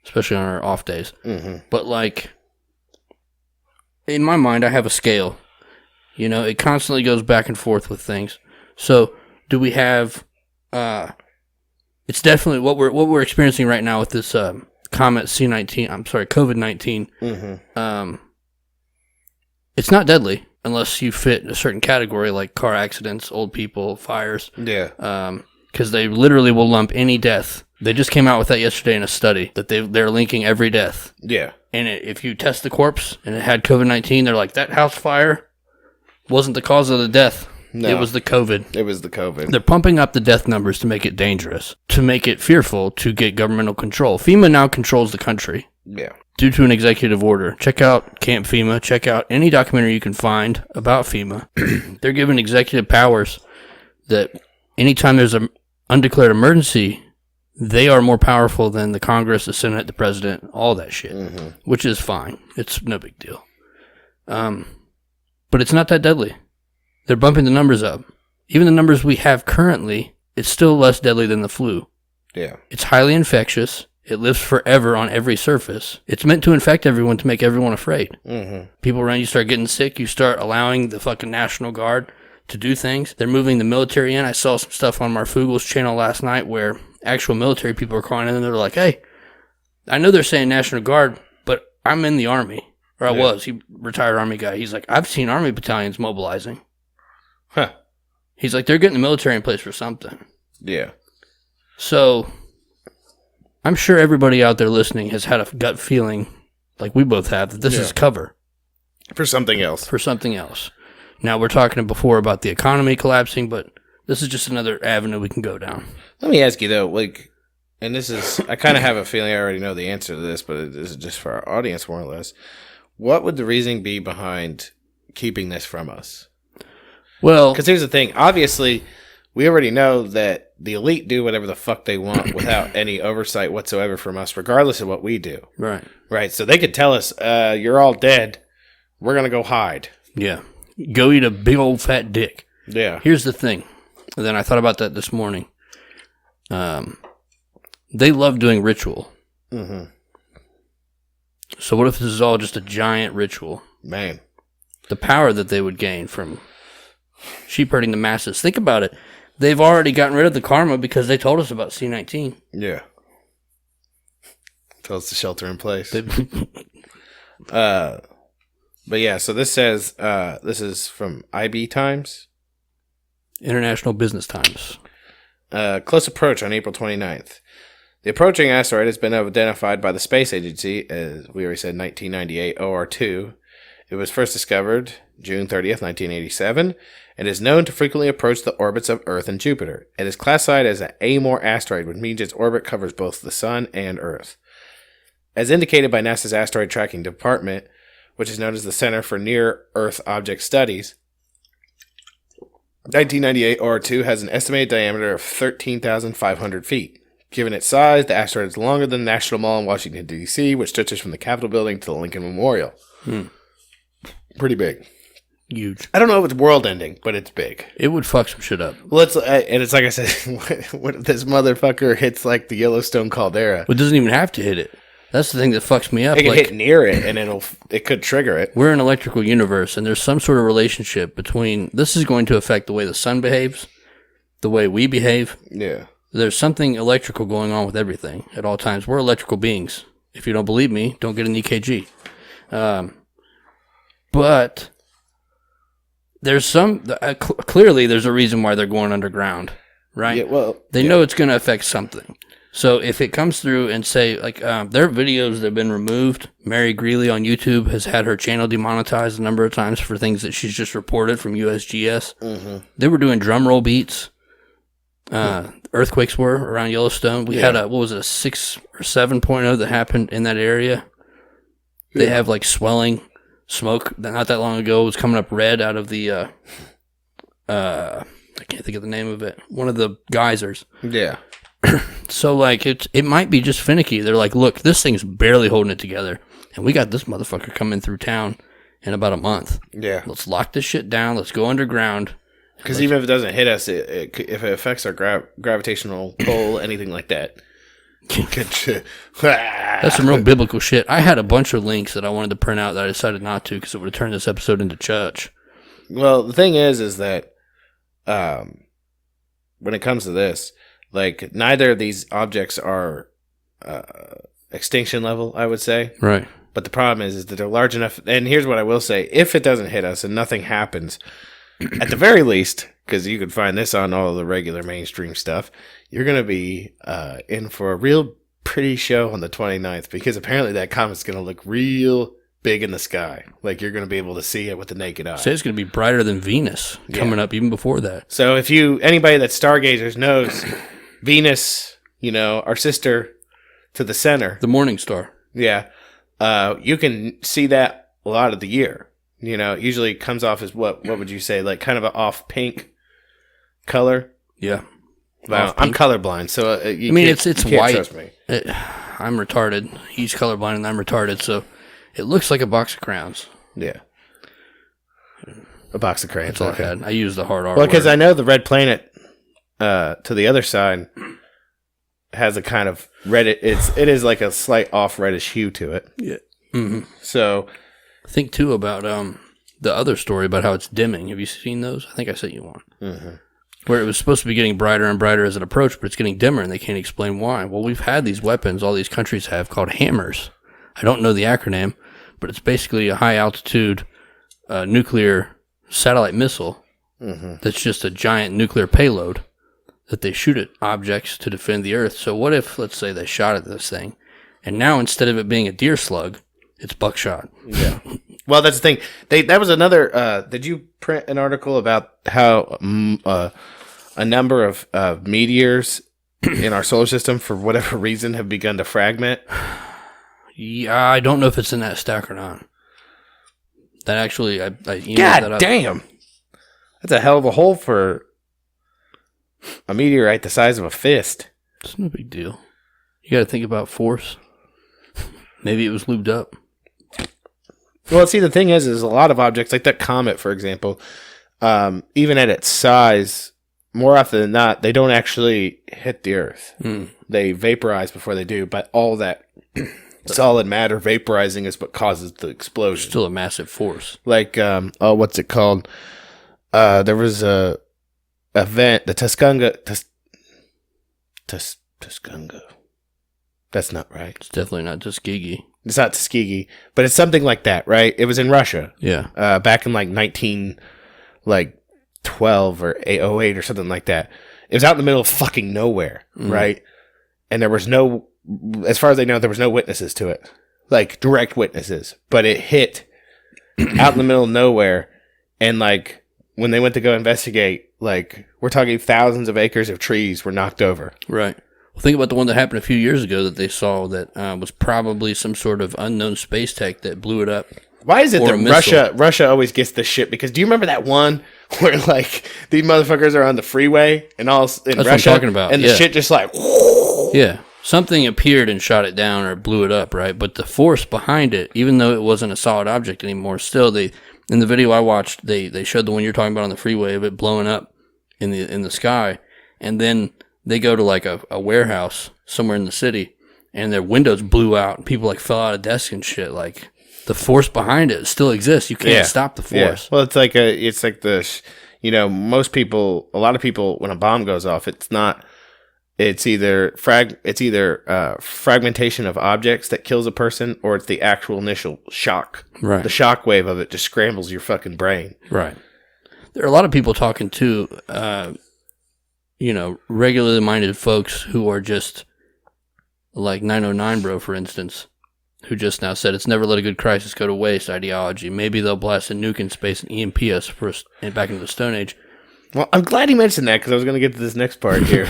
especially on our off days. Mm-hmm. But like, in my mind, I have a scale. You know, it constantly goes back and forth with things. So do we have it's definitely what we're experiencing right now with this COVID-19. It's not deadly unless you fit a certain category, like car accidents, old people, fires.
Yeah.
Because they literally will lump any death. They just came out with that yesterday in a study that they're linking every death.
Yeah.
And if you test the corpse and it had COVID-19, they're like, that house fire wasn't the cause of the death. No. It was the COVID.
It was the COVID.
They're pumping up the death numbers to make it dangerous, to make it fearful, to get governmental control. FEMA now controls the country.
Yeah.
Due to an executive order. Check out Camp FEMA. Check out any documentary you can find about FEMA. They're given executive powers that anytime there's an undeclared emergency, they are more powerful than the Congress, the Senate, the President, all that shit, which is fine. It's no big deal. But it's not that deadly. They're bumping the numbers up. Even the numbers we have currently, it's still less deadly than the flu.
Yeah.
It's highly infectious. It lives forever on every surface. It's meant to infect everyone to make everyone afraid. People around you start getting sick. You start allowing the fucking National Guard to do things. They're moving the military in. I saw some stuff on Marfoogle's channel last night where actual military people are calling in and they're like, hey, I know they're saying National Guard, but I'm in the Army. Or I was. He retired Army guy. He's like, I've seen Army battalions mobilizing.
Huh.
He's like, they're getting the military in place for something.
Yeah.
So, I'm sure everybody out there listening has had a gut feeling, like we both have, that this is cover.
For something else.
For something else. Now, we're talking before about the economy collapsing, but this is just another avenue we can go down.
Let me ask you, though, like, and this is, I kind of have a feeling I already know the answer to this, but this is just for our audience, more or less. What would the reasoning be behind keeping this from us?
Well,
because here's the thing. Obviously, we already know that the elite do whatever the fuck they want without any oversight whatsoever from us, regardless of what we do.
right.
Right. So they could tell us, you're all dead. We're going to go hide.
Yeah. Go eat a big old fat dick.
Yeah.
Here's the thing. And then I thought about that this morning. They love doing ritual.
Mm-hmm.
So what if this is all just a giant ritual?
Man.
The power that they would gain from sheep herding the masses. Think about it. They've already gotten rid of the karma because they told us about C-19.
Yeah. Tell us to shelter in place. But yeah, so this says, this is from IB Times.
International Business Times.
Close approach on April 29th. The approaching asteroid has been identified by the Space Agency as, we already said, 1998 OR2. It was first discovered June 30th, 1987, and is known to frequently approach the orbits of Earth and Jupiter. It is classified as an Amor asteroid, which means its orbit covers both the Sun and Earth. As indicated by NASA's Asteroid Tracking Department, which is known as the Center for Near-Earth Object Studies, 1998 OR2 has an estimated diameter of 13,500 feet. Given its size, the asteroid is longer than the National Mall in Washington, D.C., which stretches from the Capitol Building to the Lincoln Memorial. Pretty big.
Huge.
I don't know if it's world-ending, but it's big.
It would fuck some shit up.
Well, and it's like I said, what if this motherfucker hits like the Yellowstone caldera?
It doesn't even have to hit it. That's the thing that fucks me up.
It can hit near it, and it could trigger it.
We're an electrical universe, and there's some sort of relationship between... This is going to affect the way the sun behaves, the way we behave.
Yeah.
There's something electrical going on with everything at all times. We're electrical beings. If you don't believe me, don't get an EKG. But there's some... clearly, there's a reason why they're going underground, right?
Yeah, well...
They know it's going to affect something. So if it comes through and say, like, their videos that have been removed, Mary Greeley on YouTube has had her channel demonetized a number of times for things that she's just reported from USGS. Mm-hmm. They were doing drum roll beats. Earthquakes were around Yellowstone. We had a 6 or 7.0 that happened in that area. They have, like, swelling smoke that not that long ago was coming up red out of the, I can't think of the name of it. One of the geysers.
Yeah.
So, like, it might be just finicky. They're like, look, this thing's barely holding it together, and we got this motherfucker coming through town in about a month.
Yeah.
Let's lock this shit down. Let's go underground.
Because even if it doesn't hit us, if it affects our gravitational pull, anything like that.
That's some real biblical shit. I had a bunch of links that I wanted to print out that I decided not to because it would have turned this episode into church.
Well, the thing is that when it comes to this, like, neither of these objects are extinction level, I would say.
Right.
But the problem is that they're large enough. And here's what I will say. If it doesn't hit us and nothing happens, at the very least, because you can find this on all the regular mainstream stuff, you're going to be in for a real pretty show on the 29th, because apparently that comet's going to look real big in the sky. Like, you're going to be able to see it with the naked eye.
Say it's going to be brighter than Venus coming up even before that.
So if anybody that's stargazers knows Venus, our sister to the center.
The morning star.
Yeah. You can see that a lot of the year. It usually comes off as what would you say, like kind of an off pink color?
Yeah.
Well, I'm colorblind, so
it's white.
Trust me.
I'm retarded. He's colorblind and I'm retarded, so it looks like a box of crayons.
Yeah. A box of crayons.
That's all I had. I used the hard R.
Well, because I know the red planet to the other side has a kind of red. It is like a slight off reddish hue to it.
Yeah. Mm-hmm.
So
think too about the other story about how it's dimming. Have you seen those? I think I sent you one. Mm-hmm. Where it was supposed to be getting brighter and brighter as it approached, but it's getting dimmer, and they can't explain why. Well, we've had these weapons all these countries have called hammers. I don't know the acronym, but it's basically a high-altitude nuclear satellite missile that's just a giant nuclear payload that they shoot at objects to defend the Earth. So what if, let's say, they shot at this thing, and now instead of it being a deer slug, it's buckshot?
Yeah. Well, that's the thing. That was another... did you print an article about how a number of meteors in our solar system, for whatever reason, have begun to fragment?
Yeah, I don't know if it's in that stack or not. That actually, I emailed
God
that up.
damn! That's a hell of a hole for a meteorite the size of a fist.
It's no big deal. You got to think about force. Maybe it was lubed up.
Well, see, the thing is a lot of objects, like that comet, for example, even at its size, more often than not, they don't actually hit the Earth. They vaporize before they do, but all that solid matter vaporizing is what causes the explosion.
Still a massive force.
Like, what's it called? There was a event, the Tuscanga. That's not right.
It's definitely not Tuskegee.
It's not Tuskegee, but it's something like that, right? It was in Russia.
Yeah.
Back in like 1912 or 08 or something like that. It was out in the middle of fucking nowhere, right? And there was no, as far as I know, there was no witnesses to it. Like direct witnesses. But it hit out in the middle of nowhere. And like when they went to go investigate, like we're talking thousands of acres of trees were knocked over.
Right. Well, think about the one that happened a few years ago that they saw that was probably some sort of unknown space tech that blew it up.
Why is it that Russia always gets this shit? Because do you remember that one where like these motherfuckers are on the freeway and all in
That's
Russia?
what I'm talking about.
And the shit just like
yeah, something appeared and shot it down or blew it up, right? But the force behind it, even though it wasn't a solid object anymore, still in the video I watched, they showed the one you're talking about on the freeway of it blowing up in the sky, and then they go to like a warehouse somewhere in the city, and their windows blew out, and people like fell out of desks and shit. Like the force behind it still exists. You can't stop the force.
Yeah. Well, it's like most people, a lot of people, when a bomb goes off, it's either fragmentation of objects that kills a person, or it's the actual initial shock.
Right.
The shock wave of it just scrambles your fucking brain.
Right. There are a lot of people talking too, regularly minded folks who are just like 909 Bro, for instance, who just now said it's never let a good crisis go to waste ideology. Maybe they'll blast a nuke in space and EMP us first and back into the Stone Age.
Well, I'm glad he mentioned that because I was going to get to this next part here.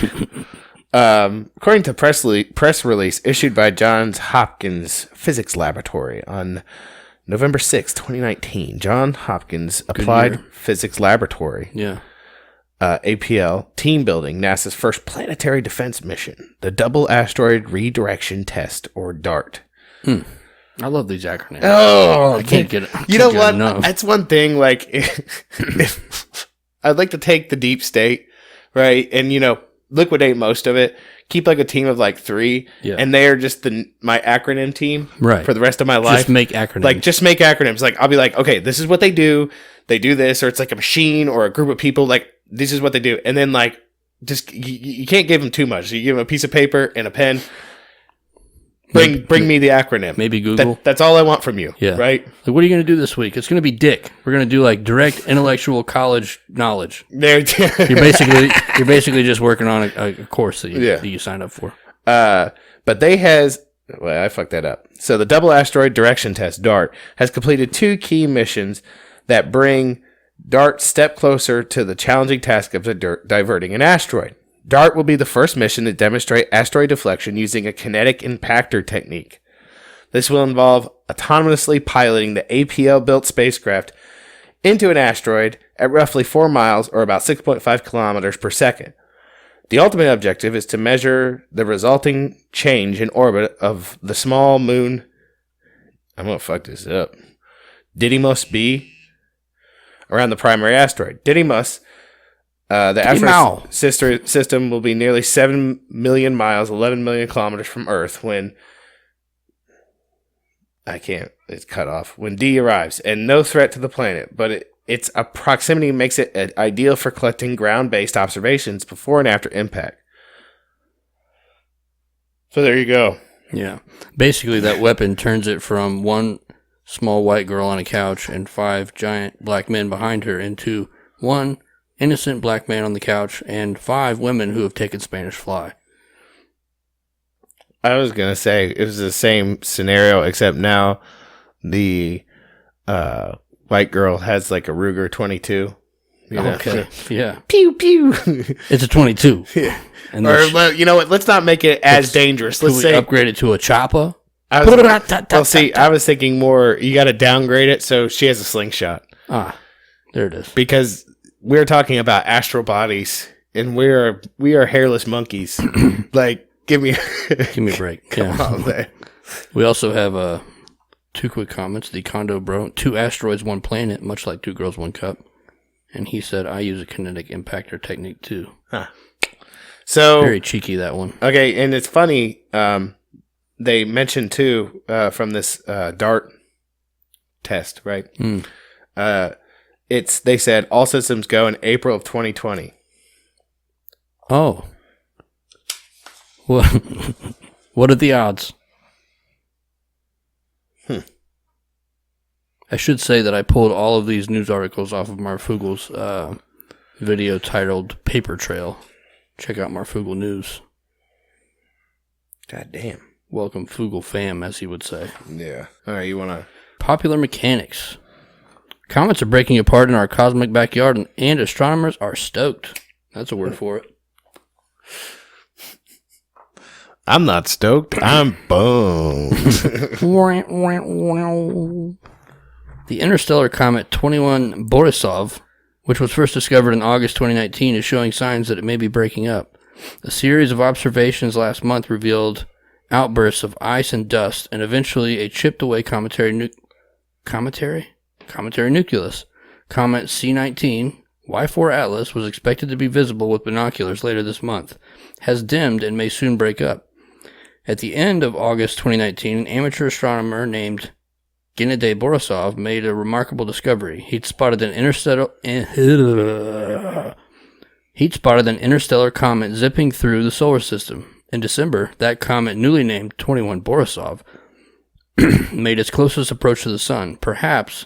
According to press release issued by Johns Hopkins Physics Laboratory on November 6, 2019, Johns Hopkins Applied Physics Laboratory, APL, team building NASA's first planetary defense mission, the Double Asteroid Redirection Test, or DART.
I love these acronyms.
Oh,
I can't get it.
You know what? That's one thing. Like, if I'd like to take the deep state, right, and liquidate most of it. Keep like a team of like 3, and they are just my acronym team,
right,
for the rest of my life.
Just make acronyms.
Like, just make acronyms. Like, I'll be like, okay, this is what they do. They do this, or it's like a machine or a group of people. Like, this is what they do, and then like, just you can't give them too much. You give them a piece of paper and a pen. Bring me the acronym.
Maybe Google.
That's all I want from you. Yeah. Right?
Like, what are you going to do this week? It's going to be Dick. We're going to do like direct intellectual college knowledge. You're basically just working on a course that you signed up for.
But I fucked that up. So the Double Asteroid Direction Test, DART, has completed 2 key missions that bring DART step closer to the challenging task of diverting an asteroid. DART will be the first mission to demonstrate asteroid deflection using a kinetic impactor technique. This will involve autonomously piloting the APL-built spacecraft into an asteroid at roughly 4 miles or about 6.5 kilometers per second. The ultimate objective is to measure the resulting change in orbit of the small moon. I'm going to fuck this up. Didymos B around the primary asteroid. Didymos. The asteroid system will be nearly 7 million miles, 11 million kilometers from Earth when it's cut off, when D arrives, and no threat to the planet, but its proximity makes it ideal for collecting ground-based observations before and after impact. So there you go.
Yeah. Basically, that weapon turns it from one small white girl on a couch and 5 giant black men behind her into one innocent black man on the couch and 5 women who have taken Spanish fly.
I was going to say it was the same scenario, except now the white girl has like a Ruger 22.
Okay. Yeah.
Pew, pew.
It's a 22.
Yeah. Or, you know what? Let's not make it as dangerous. Let's say
upgrade it to a chopper.
I was thinking more, you got to downgrade it so she has a slingshot.
There it is.
Because we're talking about astral bodies, and we are hairless monkeys. Like, give me
a break.
Come on, man.
We also have 2 quick comments. The Condo Bro, 2 asteroids, 1 planet, much like 2 girls, 1 cup. And he said, I use a kinetic impactor technique too.
Huh. So
very cheeky, that one.
Okay, and it's funny. They mentioned too from this DART test, right? They said all systems go in April of 2020.
Oh, what are the odds? I should say that I pulled all of these news articles off of Marfoogle's video titled Paper Trail. Check out Marfoogle News.
God damn.
Welcome, Foogle fam, as he would say.
Yeah. All right, you want to...
Popular mechanics. Comets are breaking apart in our cosmic backyard, and astronomers are stoked. That's a word for it.
I'm not stoked. I'm bummed.
The interstellar comet 21 Borisov, which was first discovered in August 2019, is showing signs that it may be breaking up. A series of observations last month revealed outbursts of ice and dust, and eventually a chipped-away cometary nucleus. Comet C19, Y4 Atlas, was expected to be visible with binoculars later this month, has dimmed and may soon break up. At the end of August 2019, an amateur astronomer named Gennady Borisov made a remarkable discovery. He'd spotted an interstellar comet zipping through the solar system. In December, that comet, newly named 21 Borisov, made its closest approach to the Sun, perhaps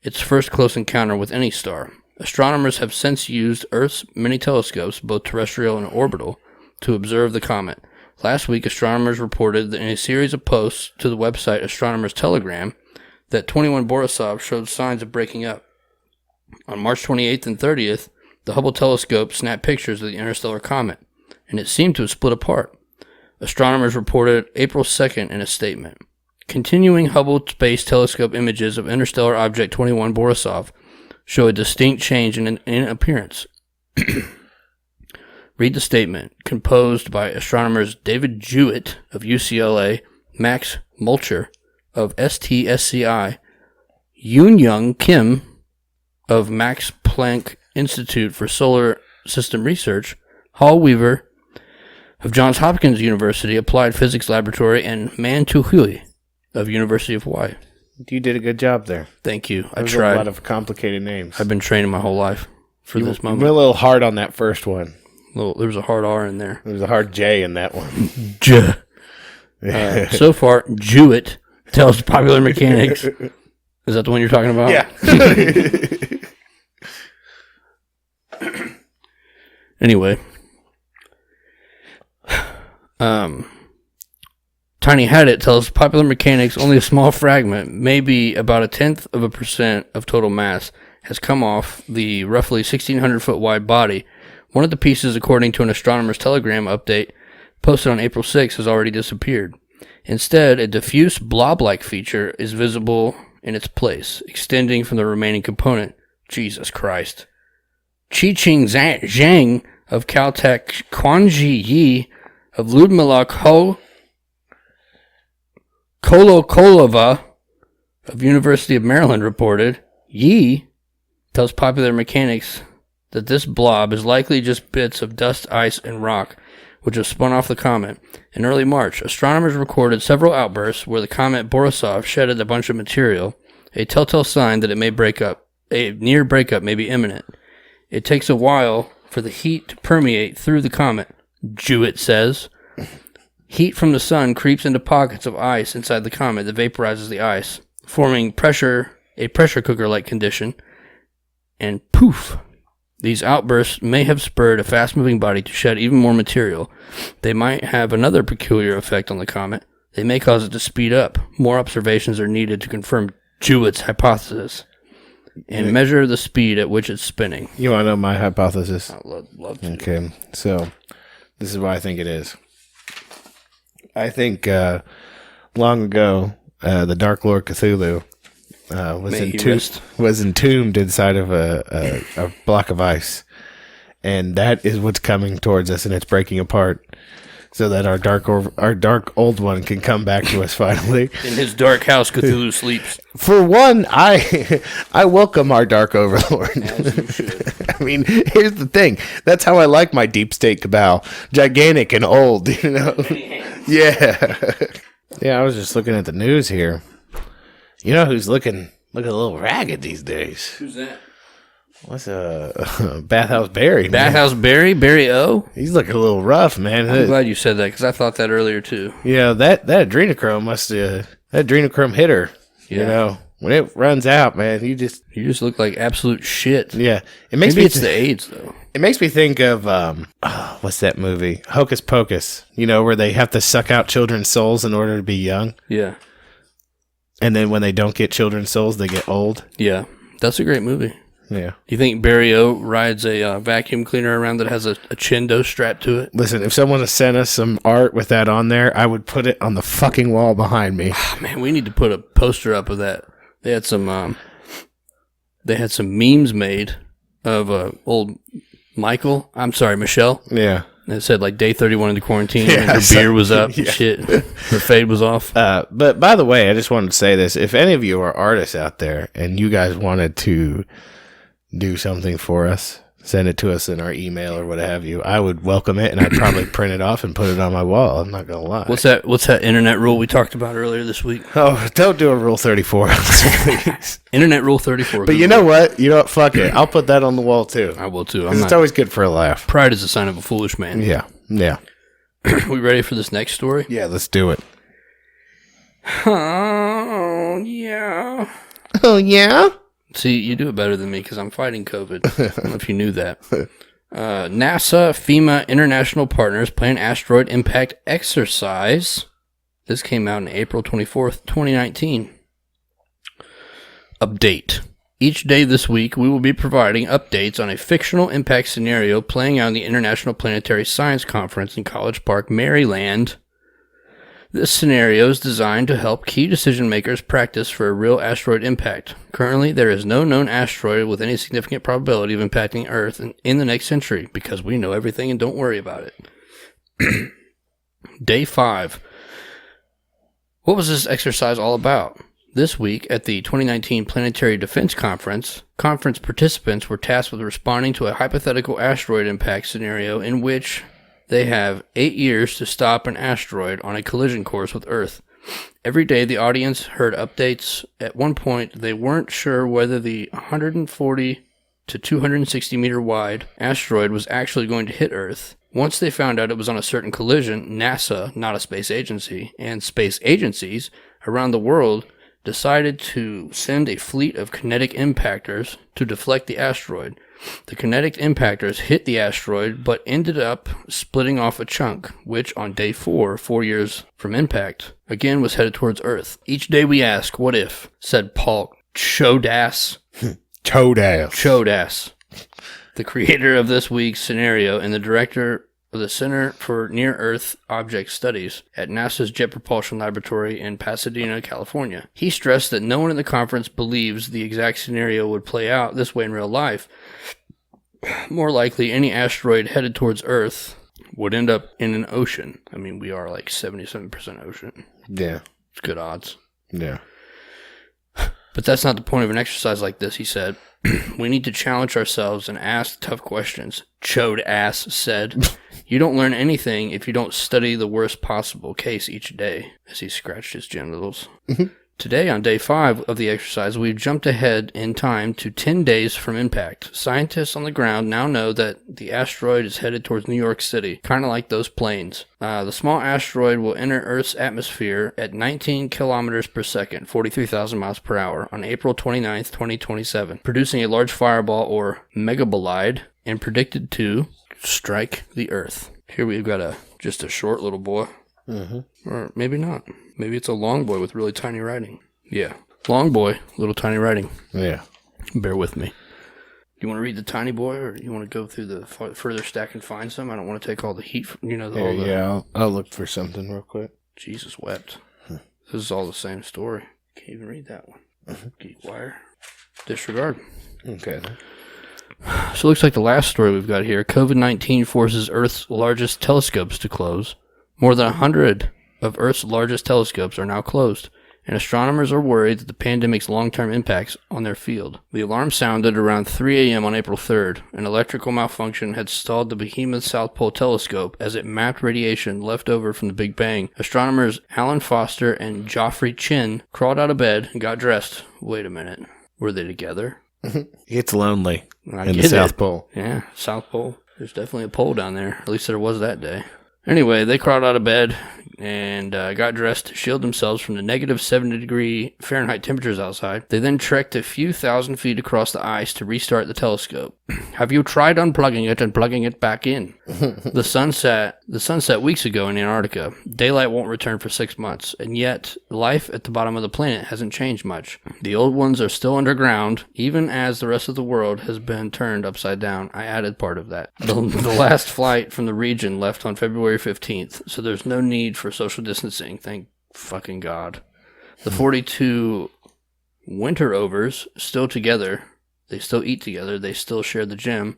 its first close encounter with any star. Astronomers have since used Earth's many telescopes, both terrestrial and orbital, to observe the comet. Last week, astronomers reported that in a series of posts to the website Astronomer's Telegram that 21 Borisov showed signs of breaking up. On March 28th and 30th, the Hubble telescope snapped pictures of the interstellar comet, and it seemed to have split apart. Astronomers reported April 2nd in a statement. Continuing Hubble Space Telescope images of interstellar object 21 Borisov show a distinct change in appearance. Read the statement, composed by astronomers David Jewett of UCLA, Max Mulcher of STSCI, Yoon-Young Kim of Max Planck Institute for Solar System Research, Hall Weaver of Johns Hopkins University Applied Physics Laboratory, and Man Tu-Hui of University of Hawaii.
You did a good job there.
Thank you. I
There's
tried.
A lot of complicated names.
I've been training my whole life for this moment.
You went a little hard on that first one.
There was a hard R in there.
There was a hard J in that one.
So far, Jewett tells Popular Mechanics. Is that the one you're talking about?
Yeah.
Anyway. Tiny Hadit tells Popular Mechanics only a small fragment, maybe about 0.1% of total mass, has come off the roughly 1,600 foot wide body. One of the pieces, according to an Astronomer's Telegram update posted on April 6, has already disappeared. Instead, a diffuse blob-like feature is visible in its place, extending from the remaining component. Jesus Christ. Chi-Ching Zhang of Caltech, Quanji Yi of Ludmila Kolokolova of University of Maryland reported. Yi tells Popular Mechanics that this blob is likely just bits of dust, ice, and rock, which have spun off the comet. In early March, astronomers recorded several outbursts where the comet Borisov shedded a bunch of material, a telltale sign that it may break up. A near breakup may be imminent. It takes a while for the heat to permeate through the comet, Jewett says. Heat from the sun creeps into pockets of ice inside the comet that vaporizes the ice, forming a pressure cooker-like condition, and poof! These outbursts may have spurred a fast-moving body to shed even more material. They might have another peculiar effect on the comet. They may cause it to speed up. More observations are needed to confirm Jewett's hypothesis and measure the speed at which it's spinning.
You want to know my hypothesis?
I'd love to.
Okay, so this is what I think it is. I think long ago, the Dark Lord Cthulhu was entombed inside of a block of ice, and that is what's coming towards us, and it's breaking apart, so that our dark old one can come back to us finally.
In his dark house, Cthulhu sleeps.
For one, I welcome our dark overlord.
As you should.
I mean, here's the thing. That's how I like my deep state cabal. Gigantic and old, you know? Yeah. Yeah, I was just looking at the news here. You know who's looking a little ragged these days?
Who's that?
What's Bathhouse Barry?
Bathhouse Barry? Barry O?
He's looking a little rough, man.
I'm glad you said that, because I thought that earlier, too.
Yeah, that adrenochrome that adrenochrome hit her.
Yeah.
You know, when it runs out, man, you just
look like absolute shit.
Yeah. It makes
Maybe it's the AIDS, though.
It makes me think of, what's that movie? Hocus Pocus. You know, where they have to suck out children's souls in order to be young.
Yeah.
And then when they don't get children's souls, they get old.
Yeah. That's a great movie.
Yeah.
You think Barry O rides a vacuum cleaner around that has a chindo strapped to it?
Listen, if someone has sent us some art with that on there, I would put it on the fucking wall behind me.
Oh, man, we need to put a poster up of that. They had some memes made of old Michelle.
Yeah.
And it said like day 31 in the quarantine,
Yeah,
and her beer was up and shit. Her fade was off.
But by the way, I just wanted to say this. If any of you are artists out there and you guys wanted to do something for us, send it to us in our email or what have you, I would welcome it, and I'd probably print it off and put it on my wall. I'm not going to lie.
What's that internet rule we talked about earlier this week?
Oh, don't do a Rule 34. Please.
Internet Rule 34.
But you know what? Fuck it. I'll put that on the wall, too.
I will, too.
It's always good for a laugh.
Pride is a sign of a foolish man.
Yeah. Yeah.
We ready for this next story?
Yeah, let's do it.
Oh, yeah.
Oh, yeah?
See, you do it better than me because I'm fighting COVID. I don't know if you knew that. NASA, FEMA, international partners plan asteroid impact exercise. This came out on April 24th, 2019. Update. Each day this week, we will be providing updates on a fictional impact scenario playing out in the International Planetary Science Conference in College Park, Maryland. This scenario is designed to help key decision makers practice for a real asteroid impact. Currently, there is no known asteroid with any significant probability of impacting Earth in the next century, because we know everything and don't worry about it. Day 5. What was this exercise all about? This week, at the 2019 Planetary Defense Conference, conference participants were tasked with responding to a hypothetical asteroid impact scenario in which they have 8 years to stop an asteroid on a collision course with Earth. Every day, the audience heard updates. At one point, they weren't sure whether the 140 to 260 meter wide asteroid was actually going to hit Earth. Once they found out it was on a certain collision, NASA, not a space agency, and space agencies around the world decided to send a fleet of kinetic impactors to deflect the asteroid. The kinetic impactors hit the asteroid, but ended up splitting off a chunk, which on day 4, 4 years from impact, again was headed towards Earth. Each day we ask, what if, said Paul Chodas, the creator of this week's scenario and the director of the Center for Near-Earth Object Studies at NASA's Jet Propulsion Laboratory in Pasadena, California. He stressed that no one in the conference believes the exact scenario would play out this way in real life. More likely, any asteroid headed towards Earth would end up in an ocean. I mean, we are like 77% ocean.
Yeah.
It's good odds.
Yeah.
But that's not the point of an exercise like this, he said. We need to challenge ourselves and ask tough questions. Chode ass said. You don't learn anything if you don't study the worst possible case each day, as he scratched his genitals. Today, on day 5 of the exercise, we've jumped ahead in time to 10 days from impact. Scientists on the ground now know that the asteroid is headed towards New York City, kind of like those planes. The small asteroid will enter Earth's atmosphere at 19 kilometers per second, 43,000 miles per hour, on April 29th, 2027, producing a large fireball or megabolide, and predicted to strike the Earth. Here we've got just a short little boy. Or maybe not. Maybe it's a long boy with really tiny writing. Yeah. Long boy, little tiny writing.
Yeah.
Bear with me. You want to read the tiny boy, or you want to go through the further stack and find some? I don't want to take all the heat.
I'll look for something real quick.
Jesus wept. This is all the same story. Can't even read that one. Geek wire. Disregard.
Okay.
So it looks like the last story we've got here. COVID-19 forces Earth's largest telescopes to close. More than 100 of Earth's largest telescopes are now closed, and astronomers are worried that the pandemic's long-term impacts on their field. The alarm sounded around 3 a.m. on April 3rd. An electrical malfunction had stalled the behemoth South Pole telescope as it mapped radiation left over from the Big Bang. Astronomers Alan Foster and Geoffrey Chin crawled out of bed and got dressed. Wait a minute. Were they together?
It's lonely
In
the South Pole.
Yeah, South Pole. There's definitely a pole down there. At least there was that day. Anyway, they crawled out of bed and got dressed to shield themselves from the negative 70-degree Fahrenheit temperatures outside. They then trekked a few thousand feet across the ice to restart the telescope. Have you tried unplugging it and plugging it back in? The sun set weeks ago in Antarctica. Daylight won't return for 6 months, and yet life at the bottom of the planet hasn't changed much. The old ones are still underground, even as the rest of the world has been turned upside down. I added part of that. The last flight from the region left on February 15th, so there's no need for social distancing. Thank fucking God. The 42 winter overs still together. They still eat together. They still share the gym.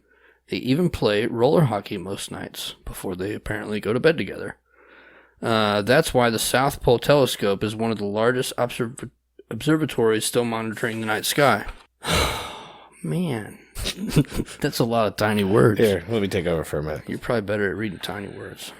They even play roller hockey most nights before they apparently go to bed together. That's why the South Pole Telescope is one of the largest observatories still monitoring the night sky. Man, that's a lot of tiny words.
Here, let me take over for a minute.
You're probably better at reading tiny words.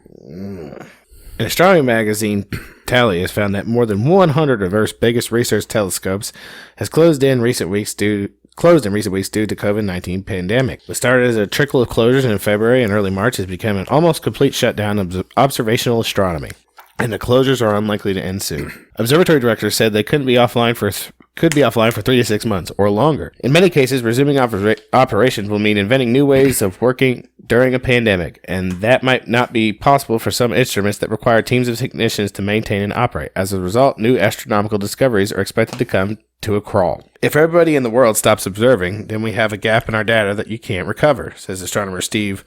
An astronomy magazine tally has found that more than 100 of Earth's biggest research telescopes has closed in recent weeks due to COVID-19 pandemic. What started as a trickle of closures in February and early March has become an almost complete shutdown of observational astronomy, and the closures are unlikely to end soon. Observatory directors said they could be offline for 3 to 6 months or longer. In many cases, resuming operations will mean inventing new ways of working during a pandemic, and that might not be possible for some instruments that require teams of technicians to maintain and operate. As a result, new astronomical discoveries are expected to come to a crawl. If everybody in the world stops observing, then we have a gap in our data that you can't recover, says astronomer Steve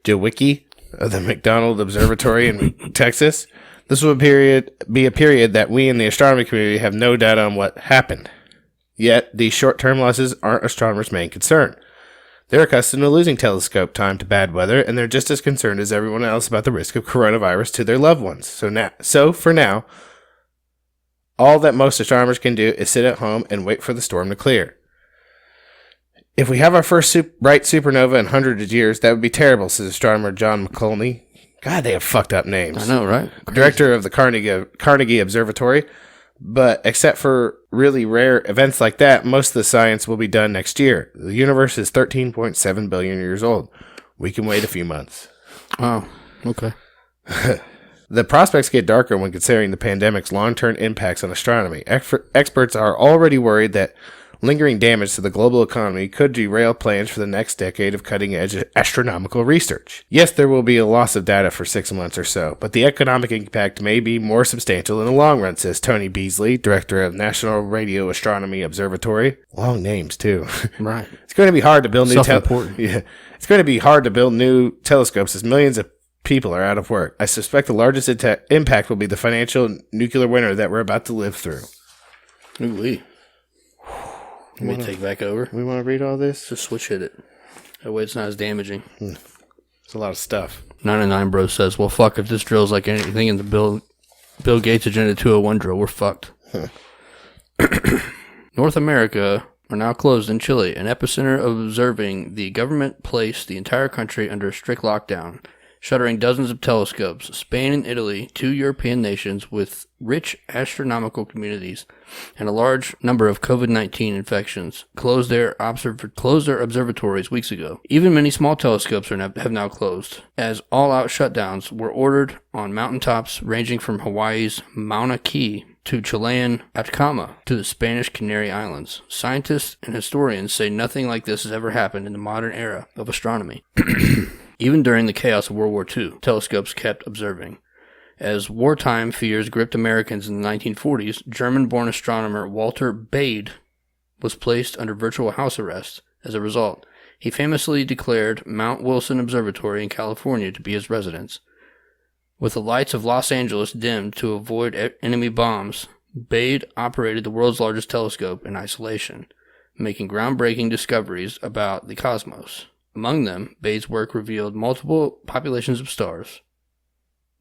Jawicki of the McDonald Observatory in Texas. This will be a period that we in the astronomy community have no data on what happened. Yet, these short-term losses aren't astronomers' main concern. They're accustomed to losing telescope time to bad weather, and they're just as concerned as everyone else about the risk of coronavirus to their loved ones. So for now, all that most astronomers can do is sit at home and wait for the storm to clear. If we have our first bright supernova in hundreds of years, that would be terrible, says astronomer John McCulney. God, they have fucked up names.
I know, right? Crazy.
Director of the Carnegie Observatory. But except for really rare events like that, most of the science will be done next year. The universe is 13.7 billion years old. We can wait a few months.
Oh, okay.
The prospects get darker when considering the pandemic's long-term impacts on astronomy. Experts are already worried that lingering damage to the global economy could derail plans for the next decade of cutting-edge astronomical research. Yes, there will be a loss of data for 6 months or so, but the economic impact may be more substantial in the long run, says Tony Beasley, director of National Radio Astronomy Observatory. Long names, too.
Right.
It's going to be hard to build new It's going to be hard to build new telescopes as millions of people are out of work. I suspect the largest impact will be the financial nuclear winter that we're about to live through.
Ooh-wee. Let me take back over.
We want to read all this?
Just switch hit it. That way it's not as damaging.
It's a lot of stuff.
99 Bro says, well, fuck, if this drill's like anything in the Bill Gates Agenda 201 drill, we're fucked. North America are now closed in Chile, an epicenter of observing. The government placed the entire country under a strict lockdown, shuttering dozens of telescopes. Spain and Italy, two European nations with rich astronomical communities and a large number of COVID-19 infections, closed their observatories weeks ago. Even many small telescopes have now closed, as all-out shutdowns were ordered on mountaintops ranging from Hawaii's Mauna Kea to Chilean Atacama to the Spanish Canary Islands. Scientists and historians say nothing like this has ever happened in the modern era of astronomy. Even during the chaos of World War II, telescopes kept observing. As wartime fears gripped Americans in the 1940s, German-born astronomer Walter Bade was placed under virtual house arrest. As a result, he famously declared Mount Wilson Observatory in California to be his residence. With the lights of Los Angeles dimmed to avoid enemy bombs, Bade operated the world's largest telescope in isolation, making groundbreaking discoveries about the cosmos. Among them, Bade's work revealed multiple populations of stars,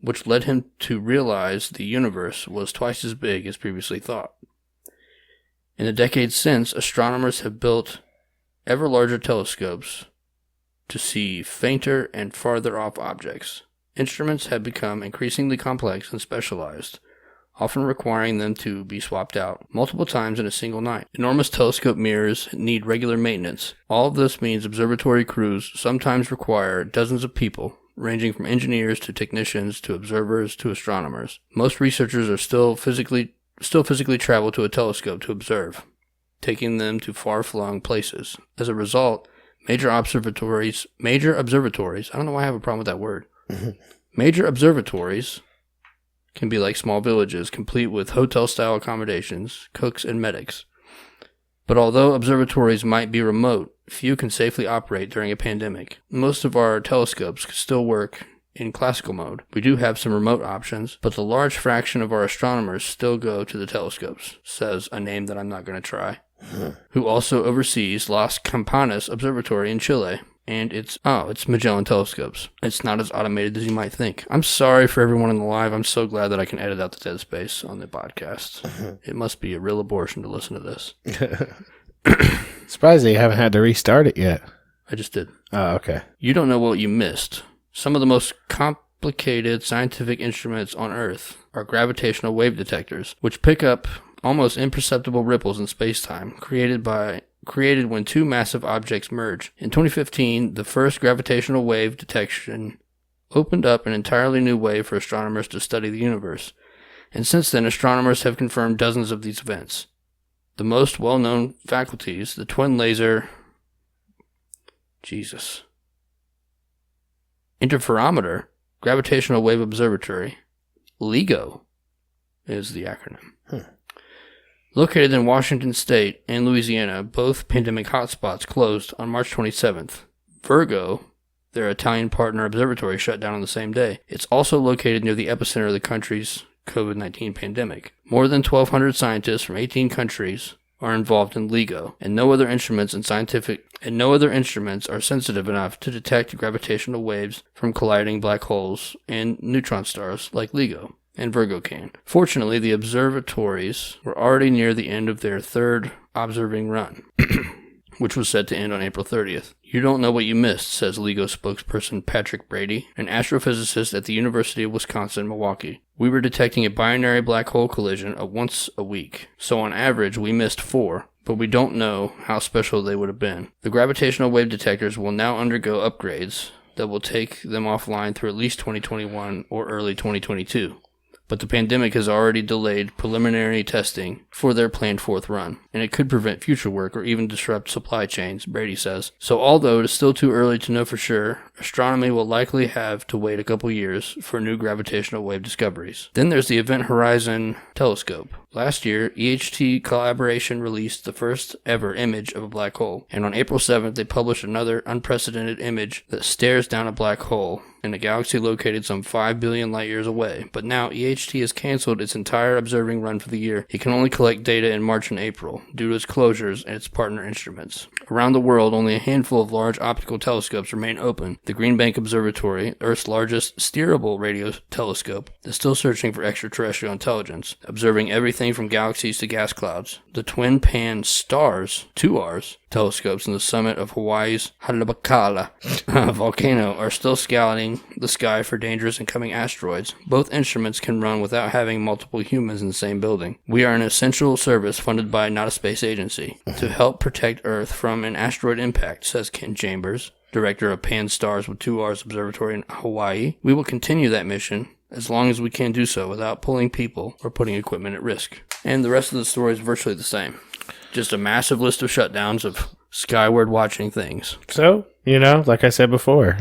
which led him to realize the universe was twice as big as previously thought. In the decades since, astronomers have built ever larger telescopes to see fainter and farther off objects. Instruments have become increasingly complex and specialized, often requiring them to be swapped out multiple times in a single night. Enormous telescope mirrors need regular maintenance. All of this means observatory crews sometimes require dozens of people, ranging from engineers to technicians to observers to astronomers. Most researchers are still physically travel to a telescope to observe, taking them to far-flung places. As a result, major observatories, I don't know why I have a problem with that word. Major observatories can be like small villages, complete with hotel-style accommodations, cooks, and medics. But although observatories might be remote, few can safely operate during a pandemic. Most of our telescopes can still work in classical mode. We do have some remote options, but the large fraction of our astronomers still go to the telescopes, says a name that I'm not going to try, who also oversees Las Campanas Observatory in Chile. And it's Magellan Telescopes. It's not as automated as you might think. I'm sorry for everyone in the live. I'm so glad that I can edit out the dead space on the podcast. It must be a real abortion to listen to this.
Surprised that you haven't had to restart it yet.
I just did.
Oh, okay.
You don't know what you missed. Some of the most complicated scientific instruments on Earth are gravitational wave detectors, which pick up almost imperceptible ripples in space-time created when two massive objects merge. In 2015, the first gravitational wave detection opened up an entirely new way for astronomers to study the universe, and since then astronomers have confirmed dozens of these events. The most well-known faculties, the Twin Laser Interferometer Gravitational Wave Observatory, LIGO is the acronym. Located in Washington State and Louisiana, both pandemic hotspots closed on March 27th. Virgo, their Italian partner observatory, shut down on the same day. It's also located near the epicenter of the country's COVID-19 pandemic. More than 1,200 scientists from 18 countries are involved in LIGO, and no other instruments are sensitive enough to detect gravitational waves from colliding black holes and neutron stars like LIGO and Virgo can. Fortunately, the observatories were already near the end of their third observing run, which was set to end on April 30th. You don't know what you missed, says LIGO spokesperson Patrick Brady, an astrophysicist at the University of Wisconsin-Milwaukee. We were detecting a binary black hole collision once a week, so on average we missed 4, but we don't know how special they would have been. The gravitational wave detectors will now undergo upgrades that will take them offline through at least 2021 or early 2022. But the pandemic has already delayed preliminary testing for their planned 4th run, and it could prevent future work or even disrupt supply chains, Brady says. So although it is still too early to know for sure, astronomy will likely have to wait a couple years for new gravitational wave discoveries. Then there's the Event Horizon Telescope. Last year, EHT Collaboration released the first ever image of a black hole, and on April 7th they published another unprecedented image that stares down a black hole in a galaxy located some 5 billion light years away. But now EHT has canceled its entire observing run for the year. It can only collect data in March and April due to its closures and its partner instruments. Around the world, only a handful of large optical telescopes remain open. The Green Bank Observatory, Earth's largest steerable radio telescope, is still searching for extraterrestrial intelligence, observing everything from galaxies to gas clouds. The twin pan-STARS, 2Rs, telescopes in the summit of Hawaii's Halabakala volcano are still scouting the sky for dangerous incoming asteroids. Both instruments can run without having multiple humans in the same building. We are an essential service funded by not a space agency to help protect Earth from an asteroid impact, says Ken Chambers, director of Pan-STARS with 2Rs Observatory in Hawaii. We will continue that mission as long as we can do so without pulling people or putting equipment at risk. And the rest of the story is virtually the same. Just a massive list of shutdowns of skyward watching things.
So, like I said before,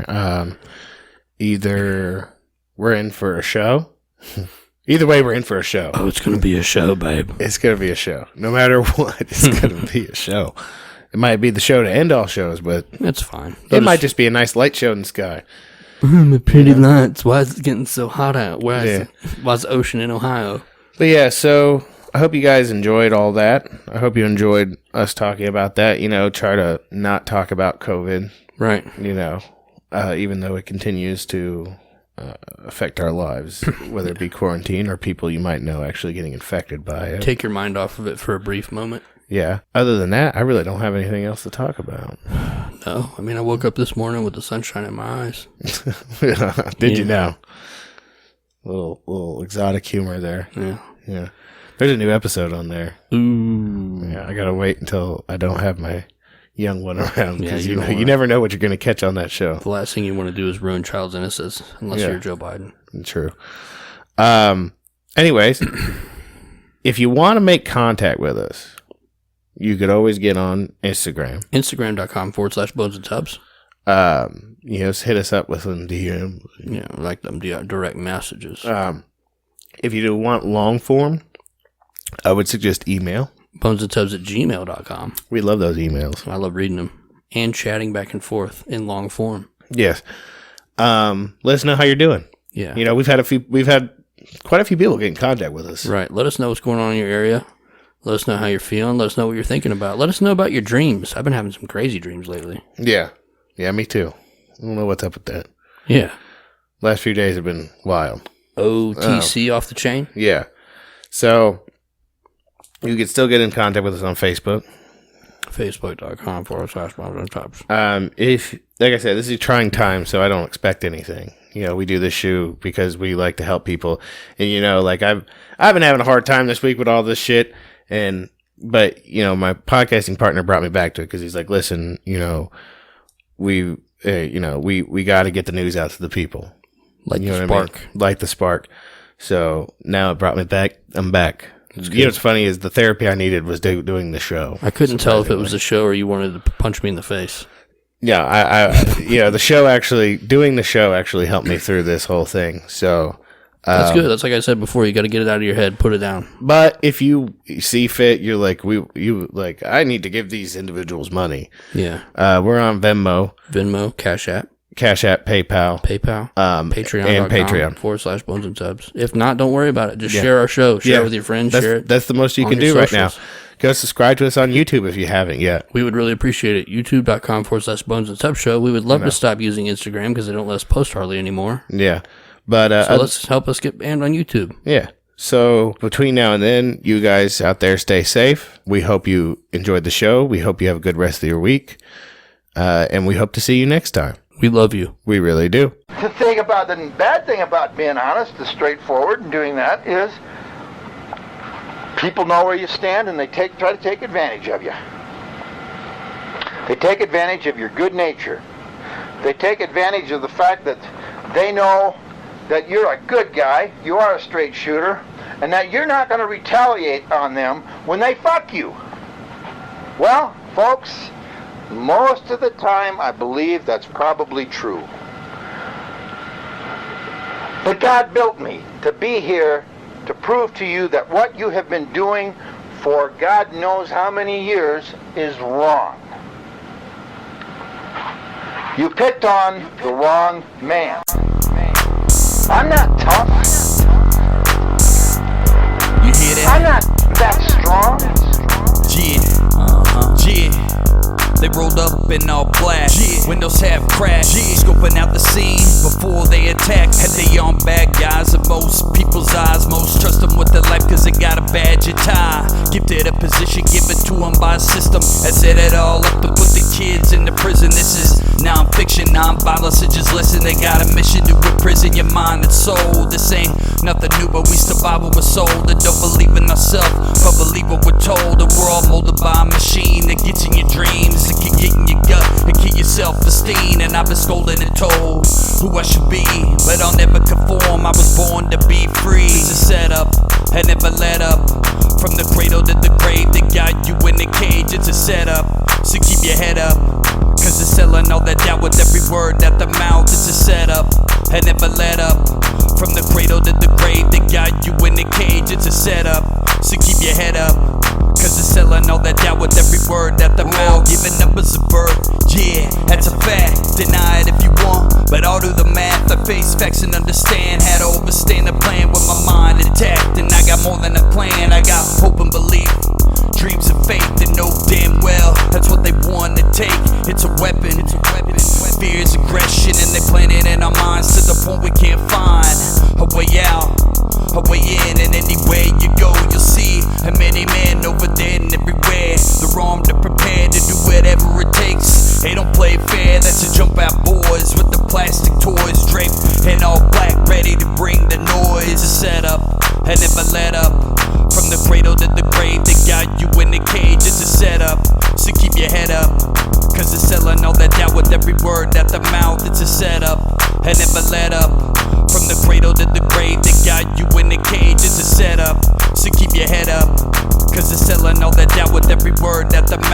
either we're in for a show. Either way, we're in for a show.
Oh, it's going to be a show, babe.
It's going to be a show. No matter what, it's going to be a show. It might be the show to end all shows, but
it's fine.
It might just be a nice light show in the sky.
The pretty lights. Why is it getting so hot out? Why is the ocean in Ohio?
But yeah, so I hope you guys enjoyed all that. I hope you enjoyed us talking about that. Try to not talk about COVID.
Right.
Even though it continues to affect our lives, whether it be quarantine or people you might know actually getting infected by it.
Take your mind off of it for a brief moment.
Yeah. Other than that, I really don't have anything else to talk about.
No. I mean, I woke up this morning with the sunshine in my eyes.
Did you now? Little exotic humor there. Yeah. There's a new episode on there.
Ooh.
Yeah, I gotta wait until I don't have my young one around, because
Yeah,
you never know what you're gonna catch on that show.
The last thing you want to do is ruin child's innocence, unless you're Joe Biden.
True. Anyways, if you want to make contact with us, you could always get on Instagram.
Instagram.com/bones and tubs.
Hit us up with some DM.
Yeah, like them direct messages.
If you want long form, I would suggest email.
bonesandtubs@gmail.com.
We love those emails.
I love reading them and chatting back and forth in long form.
Yes. Let us know how you're doing.
Yeah.
We've had quite a few people get in contact with us.
Right. Let us know what's going on in your area. Let us know how you're feeling. Let us know what you're thinking about. Let us know about your dreams. I've been having some crazy dreams lately.
Yeah. Yeah, me too. I don't know what's up with that.
Yeah.
Last few days have been wild.
OTC off the chain?
Yeah. So, you can still get in contact with us on Facebook.
Facebook.com/bonesandtubs.
If, like I said, this is a trying time, so I don't expect anything. We do this show because we like to help people. And, I've been having a hard time this week with all this shit. But my podcasting partner brought me back to it because he's like, listen, we got to get the news out to the people.
Like the spark.
I mean? Like the spark. So now it brought me back. I'm back. What's funny is the therapy I needed was doing the show.
I couldn't tell if it was the show or you wanted to punch me in the face.
Yeah, the show doing the show actually helped me through this whole thing. So
that's good. That's like I said before. You got to get it out of your head. Put it down.
But if you see fit, you're like, I need to give these individuals money.
Yeah.
We're on Venmo,
Cash App,
PayPal,
Patreon,
and Patreon
/bonesandtubs. If not, don't worry about it. Just share our show. Share it with your friends. Share it.
That's the most you can do right now. Go subscribe to us on YouTube if you haven't yet.
We would really appreciate it. YouTube.com /bonesandtubs show. We would love to stop using Instagram because they don't let us post hardly anymore.
Yeah. But
so let's help us get banned on YouTube.
Yeah. So between now and then, you guys out there stay safe. We hope you enjoyed the show. We hope you have a good rest of your week. And we hope to see you next time.
We love you.
We really do.
The bad thing about being honest, the straightforward and doing that is people know where you stand and they try to take advantage of you. They take advantage of your good nature. They take advantage of the fact that they know that you're a good guy, you are a straight shooter, and that you're not going to retaliate on them when they fuck you. Well, folks, most of the time I believe that's probably true. But God built me to be here to prove to you that what you have been doing for God knows how many years is wrong. You picked on the wrong man. I'm not tough.
You hear that?
I'm not that strong.
Yeah. They rolled up in all black, windows half crashed, scoping out the scene before they attack. Had they on bad guys in most people's eyes. Most trust them with their life cause they got a badge and tie. Gifted a position given to them by a system that set it all up to put the kids in the prison. This is non-fiction, non-violence, so just listen. They got a mission to imprison your mind and soul. This ain't nothing new, but we survive what we're sold. And don't believe in ourselves, but believe what we're told. And we're all molded by a machine that gets in your dreams. It can get in your gut and keep your self-esteem. And I've been scolded and told who I should be, but I'll never conform. I was born to be free. It's a setup, I never let up. From the cradle to the grave, they got you in the cage. It's a setup, so keep your head up, cause they're selling all that doubt with every word at the mouth. It's a setup, I never let up. From the cradle to the grave, they got you in the cage. It's a setup, so keep your head up, cause they're selling all that doubt with every word at the mouth. Giving numbers a birth, yeah, that's a fact. Deny it if you want, but I'll do the math. I face facts and understand how to overstand the plan with my mind intact. And I got got more than a plan, I got hope and belief. Dreams and faith, and know damn well that's what they want to take. It's a weapon, fear is aggression, and they plant it in our minds to the point we can't find a way out, a way in. And anywhere you go, you'll see many men over there and everywhere. They're armed and prepared to do whatever it takes. They don't play fair, that's a jump out boys with the plastic toys draped in all black, ready to bring the noise. A setup, and never let up. From the cradle to the grave, they got you in the cage. It's a setup, so keep your head up, cause they're selling all that doubt with every word out the mouth. It's a setup, and never let up. From the cradle to the grave, they got you in the cage. It's a setup, so keep your head up, cause they're selling all that doubt with every word out the mouth.